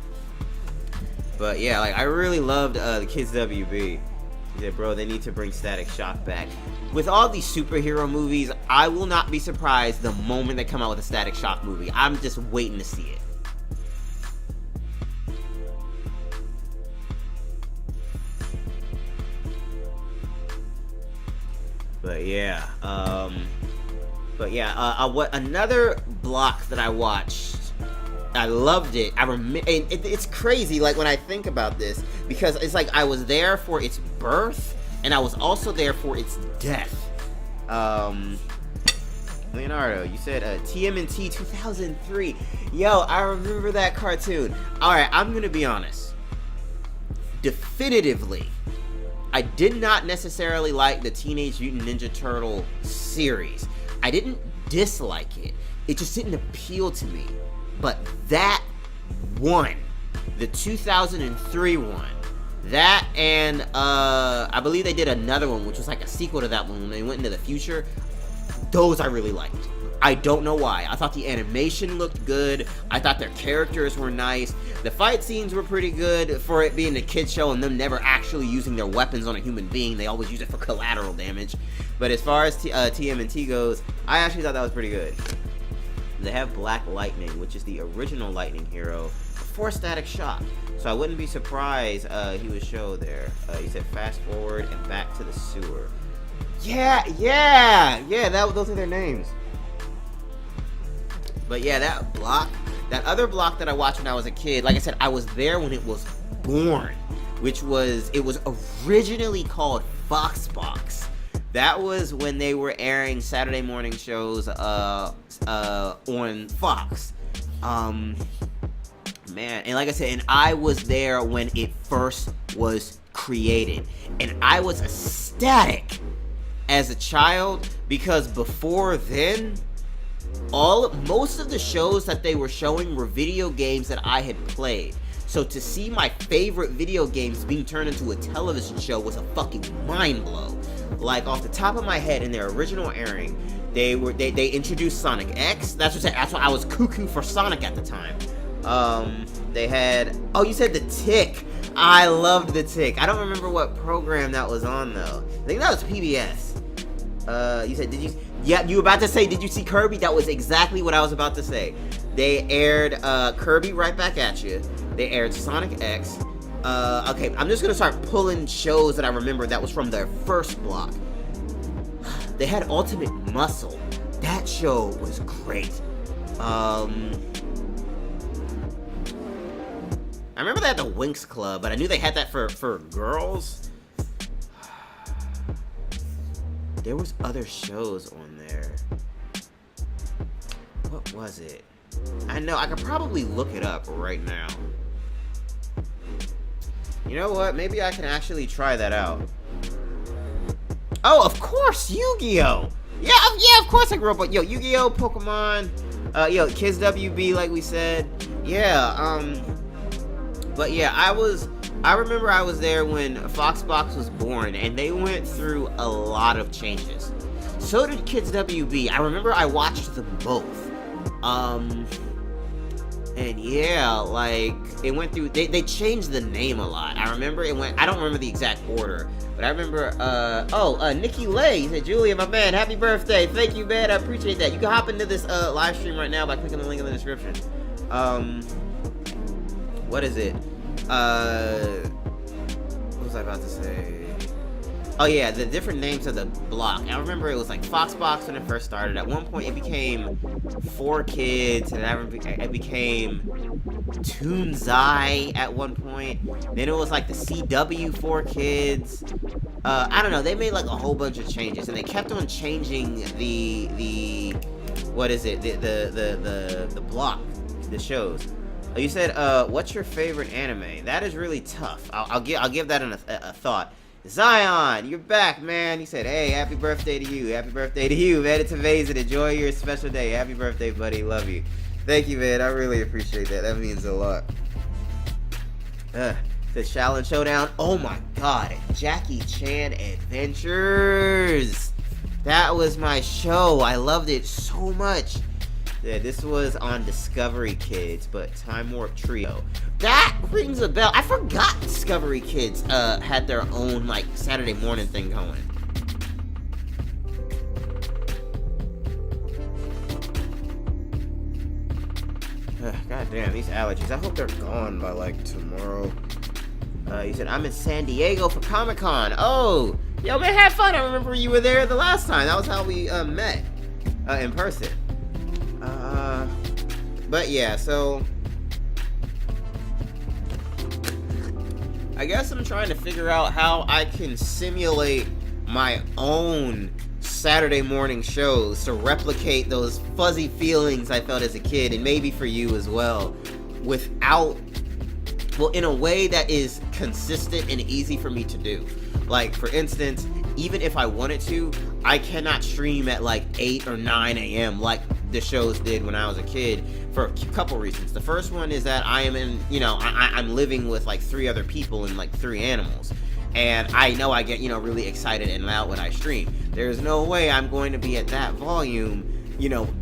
But yeah, like I really loved the Kids WB. He said, bro, they need to bring Static Shock back. With all these superhero movies, I will not be surprised the moment they come out with a Static Shock movie. I'm just waiting to see it. But yeah, what another block that I watched, I loved it. It's crazy, like when I think about this, because it's like I was there for its birth, and I was also there for its death. Leonardo, you said TMNT 2003. Yo, I remember that cartoon. Alright, I'm gonna be honest. Definitively, I did not necessarily like the Teenage Mutant Ninja Turtle series. I didn't dislike it. It just didn't appeal to me. But that one, the 2003 one, that and I believe they did another one, which was like a sequel to that one when they went into the future. Those I really liked. I don't know why. I thought the animation looked good. I thought their characters were nice. The fight scenes were pretty good for it being a kid's show and them never actually using their weapons on a human being. They always use it for collateral damage. But as far as TMNT goes, I actually thought that was pretty good. They have Black Lightning, which is the original Lightning hero before Static Shock. So I wouldn't be surprised he would show there. He said fast forward and back to the sewer. Yeah, those are their names. But yeah, that other block that I watched when I was a kid, like I said, I was there when it was born, it was originally called Foxbox. That was when they were airing Saturday morning shows on Fox. Man, and like I said, and I was there when it first was created, and I was ecstatic as a child because before then, most of the shows that they were showing were video games that I had played. So to see my favorite video games being turned into a television show was a fucking mind blow. Like off the top of my head, in their original airing, they introduced Sonic X. That's why I was cuckoo for Sonic at the time. They had, you said the Tick. I loved the Tick. I don't remember what program that was on though. I think that was PBS. You said, you were about to say, did you see Kirby? That was exactly what I was about to say. They aired Kirby Right Back at You. They aired Sonic X. Okay, I'm just gonna start pulling shows that I remember that was from their first block. They had Ultimate Muscle. That show was great. I remember they had the Winx Club, but I knew they had that for girls. There was other shows on there. What was it? I know, I could probably look it up right now. You know what? Maybe I can actually try that out. Oh, of course, Yu-Gi-Oh! Yeah, of course I grew up with, Yu-Gi-Oh, Pokemon, Kids WB, like we said. Yeah, but yeah, I remember I was there when Foxbox was born, and they went through a lot of changes. So did Kids WB. I remember I watched them both. And yeah, like, it went through, they changed the name a lot. I remember I don't remember the exact order, but I remember, Nikki Lay, he said, Julian, my man, happy birthday. Thank you, man, I appreciate that. You can hop into this, live stream right now by clicking the link in the description. What is it? What was I about to say? Oh yeah, the different names of the block. I remember it was like Foxbox when it first started. At one point it became 4Kids, and it became Toonzai at one point. Then it was like the CW 4Kids. I don't know, they made like a whole bunch of changes, and they kept on changing the what is it? The block, the shows. You said, what's your favorite anime? That is really tough. I'll give that a thought. Zion, you're back, man. He said, hey, happy birthday to you. Happy birthday to you, man. It's amazing. Enjoy your special day. Happy birthday, buddy. Love you. Thank you, man. I really appreciate that. That means a lot. The Shaolin Showdown. Oh my god. Jackie Chan Adventures. That was my show. I loved it so much. Yeah, this was on Discovery Kids, but Time Warp Trio. That rings a bell. I forgot Discovery Kids had their own, like, Saturday morning thing going. God damn, these allergies. I hope they're gone by, like, tomorrow. You said, I'm in San Diego for Comic-Con. Oh, yo, man, have fun. I remember you were there the last time. That was how we met in person. But yeah, so I guess I'm trying to figure out how I can simulate my own Saturday morning shows to replicate those fuzzy feelings I felt as a kid, and maybe for you as well, without, well, in a way that is consistent and easy for me to do. Like, for instance, even if I wanted to, I cannot stream at like 8 or 9 a.m. like the shows did when I was a kid, for a couple reasons. The first one is that I am in, I'm living with like 3 other people and like 3 animals. And I know I get, really excited and loud when I stream. There's no way I'm going to be at that volume,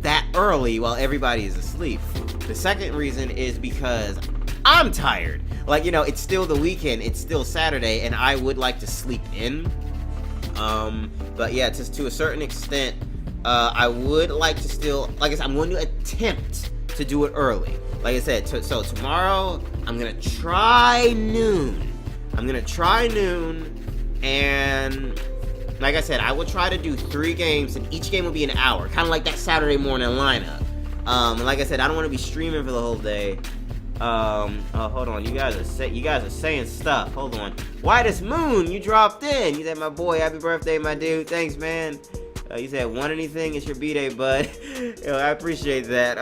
that early while everybody is asleep. The second reason is because I'm tired. Like, it's still the weekend, it's still Saturday, and I would like to sleep in. But yeah, to a certain extent, I would like to still, like I said, I'm going to attempt to do it early. Like I said, so tomorrow, I'm going to try noon. And like I said, I will try to do 3 games, and each game will be an hour, kind of like that Saturday morning lineup. And like I said, I don't want to be streaming for the whole day. Oh, hold on, you guys are saying stuff. Hold on. Whitest Moon, you dropped in. You said, my boy, happy birthday, my dude. Thanks, man. You said, want anything? It's your B-Day, bud. I appreciate that.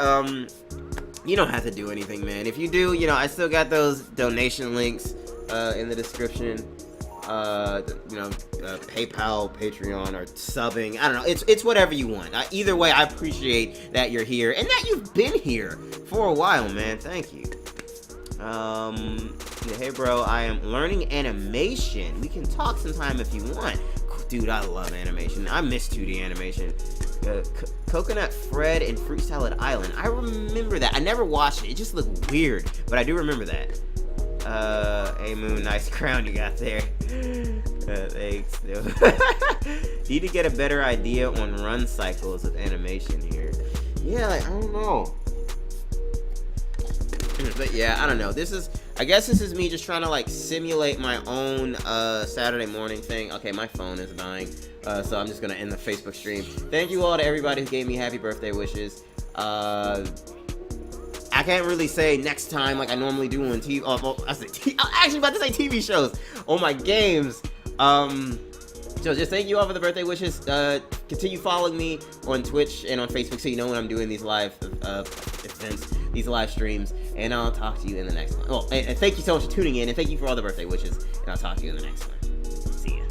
You don't have to do anything, man. If you do, I still got those donation links in the description. PayPal, Patreon, or subbing. I don't know. It's whatever you want. Either way, I appreciate that you're here and that you've been here for a while, man. Thank you. Yeah, hey, bro, I am learning animation. We can talk sometime if you want. Dude, I love animation. I miss 2D animation. Coconut Fred and Fruit Salad Island. I remember that. I never watched it. It just looked weird, but I do remember that. Hey Moon, nice crown you got there. Thanks. Need to get a better idea on run cycles with animation here. Yeah, I don't know. But yeah, I don't know. I guess this is me just trying to simulate my own Saturday morning thing. Okay, my phone is dying. So I'm just gonna end the Facebook stream. Thank you all to everybody who gave me happy birthday wishes. I can't really say next time like I normally do on TV. I'm actually about to say TV shows on my games. So just thank you all for the birthday wishes. Continue following me on Twitch and on Facebook so you know when I'm doing these live events, these live streams, and I'll talk to you in the next one. Well, and thank you so much for tuning in, and thank you for all the birthday wishes, and I'll talk to you in the next one. See ya.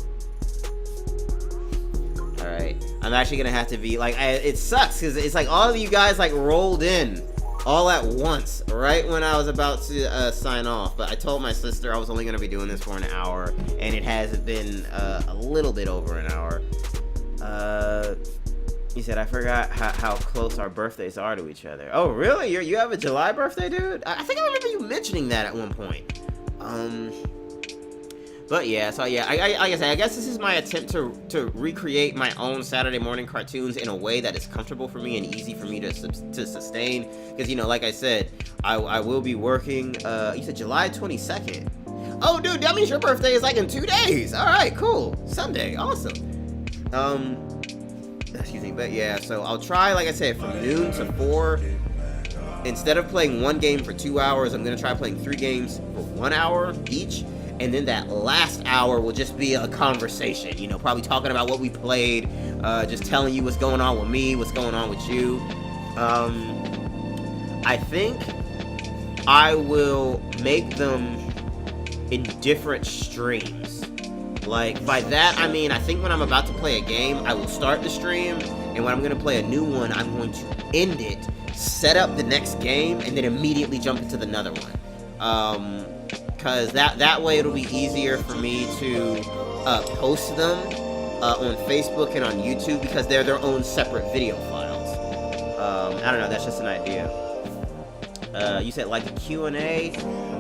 Alright, I'm actually gonna have to be it sucks because it's all of you guys rolled in all at once right when I was about to sign off, but I told my sister I was only going to be doing this for an hour, and it has been a little bit over an hour. You said I forgot how close our birthdays are to each other. Oh really? You have a July birthday, dude? I think I remember you mentioning that at one point. But yeah, so yeah, I guess this is my attempt to recreate my own Saturday morning cartoons in a way that is comfortable for me and easy for me to sustain. Because, like I said, I will be working, you said July 22nd. Oh, dude, that means your birthday is in 2 days. All right, cool. Sunday, awesome. Excuse me, but yeah, so I'll try, like I said, from noon to 4. Instead of playing 1 game for 2 hours, I'm going to try playing 3 games for 1 hour each. And then that last hour will just be a conversation, probably talking about what we played, just telling you what's going on with me, what's going on with you. I think I will make them in different streams. By that, I mean, I think when I'm about to play a game, I will start the stream, and when I'm going to play a new one, I'm going to end it, set up the next game, and then immediately jump into another one. Because that way it'll be easier for me to post them on Facebook and on YouTube, because they're their own separate video files. I don't know, that's just an idea. You said a Q&A?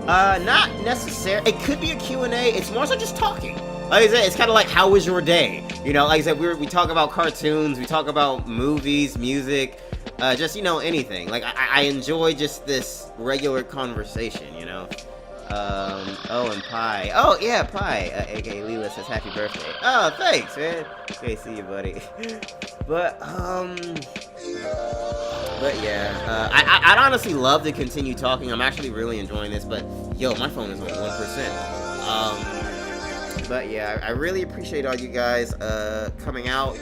Not necessarily. It could be a Q&A. It's more so just talking. Like I said, it's kind of how was your day? Like I said, we talk about cartoons, we talk about movies, music, just, anything. I enjoy just this regular conversation, Oh, and Pi. Oh, yeah, Pi. A.K.A. Leela says happy birthday. Oh, thanks, man. Okay, see you, buddy. But yeah, I'd honestly love to continue talking. I'm actually really enjoying this, but, yo, my phone is on 1%. But yeah, I really appreciate all you guys coming out.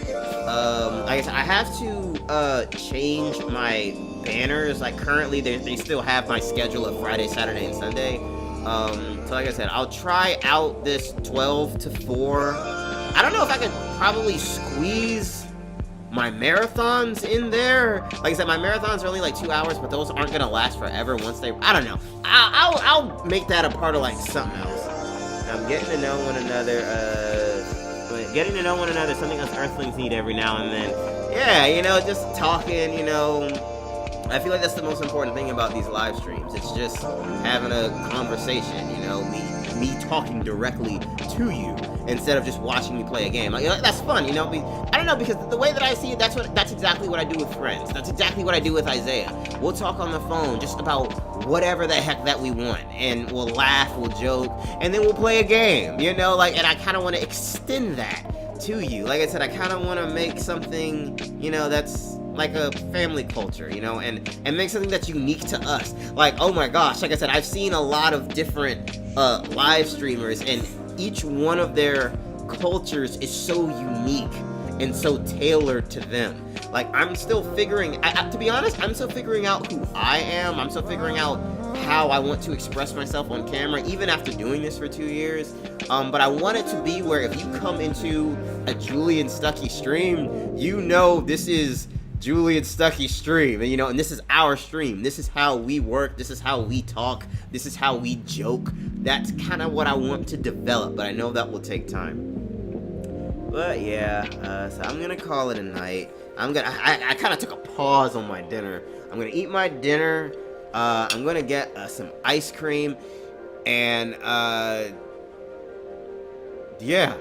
Like I said, I have to change my banners. Like currently, they still have my schedule of Friday, Saturday, and Sunday. So like I said, I'll try out this 12 to 4. I don't know if I could probably squeeze my marathons in there. Like I said, my marathons are only like 2 hours, but those aren't gonna last forever once they. I don't know. I'll make that a part of like something else. I'm getting to know one another. Getting to know one another. Something us Earthlings need every now and then. Yeah, you know, just talking. You know, I feel like that's the most important thing about these live streams. It's just having a conversation. You know, me talking directly to you instead of just watching you play a game. Like, that's fun, you know. I don't know, because the way that I see it, that's exactly what I do with friends. That's exactly what I do with Isaiah. We'll talk on the phone just about whatever the heck that we want, and we'll laugh, we'll joke, and then we'll play a game, you know. Like, and I kind of want to extend that to you. Like I said, I kind of want to make something, you know, that's like a family culture, you know, and make something that's unique to us. Like, oh my gosh, like I said, I've seen a lot of different live streamers, and each one of their cultures is so unique and so tailored to them. Like, I'm still figuring, to be honest, I'm still figuring out who I am. I'm still figuring out how I want to express myself on camera, even after doing this for 2 years. But I want it to be where if you come into a Julian Stuckey stream, you know this is Julian Stuckey stream, and you know, and this is our stream. This is how we work. This is how we talk. This is how we joke. That's kind of what I want to develop, but I know that will take time. But yeah, so I'm gonna call it a night. I kind of took a pause on my dinner. I'm gonna eat my dinner. I'm gonna get some ice cream, and yeah.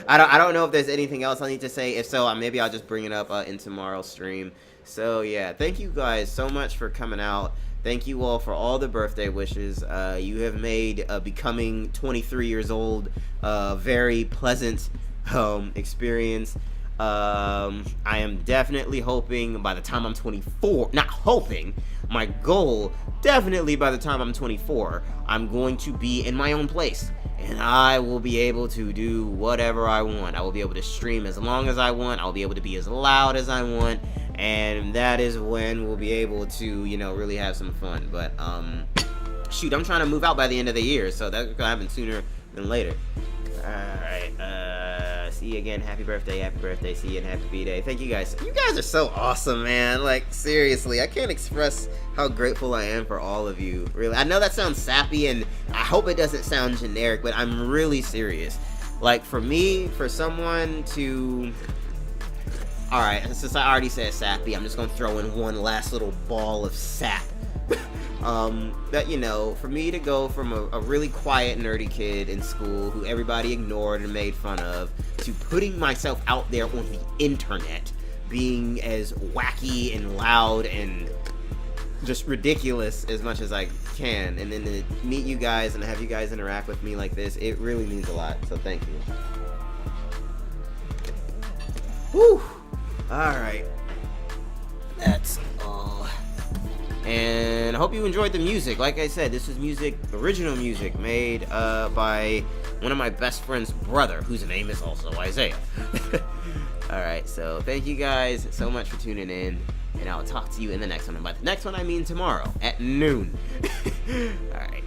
I don't know if there's anything else I need to say. If so, maybe I'll just bring it up in tomorrow's stream. So yeah, thank you guys so much for coming out. Thank you all for all the birthday wishes. You have made becoming 23 years old a very pleasant experience. I am definitely hoping by the time I'm 24, not hoping, my goal, definitely by the time I'm 24, I'm going to be in my own place. And I will be able to do whatever I want. I will be able to stream as long as I want. I'll be able to be as loud as I want. And that is when we'll be able to, you know, really have some fun. But, shoot, I'm trying to move out by the end of the year. So that's going to happen sooner than later. Alright, see you again. Happy birthday, see you, and happy B-Day. Thank you guys. You guys are so awesome, man. Like, seriously, I can't express how grateful I am for all of you. Really, I know that sounds sappy, and I hope it doesn't sound generic, but I'm really serious. Like, for me, for someone to... Alright, since I already said sappy, I'm just gonna throw in one last little ball of sap. That, you know, for me to go from a really quiet, nerdy kid in school who everybody ignored and made fun of, to putting myself out there on the internet, being as wacky and loud and just ridiculous as much as I can, and then to meet you guys and have you guys interact with me like this, it really means a lot, so thank you. Whew! Alright. That's all. And I hope you enjoyed the music. Like I said, this is music, original music, made by one of my best friend's brother, whose name is also Isaiah. Alright, so thank you guys so much for tuning in, and I'll talk to you in the next one. And by the next one, I mean tomorrow at noon. Alright.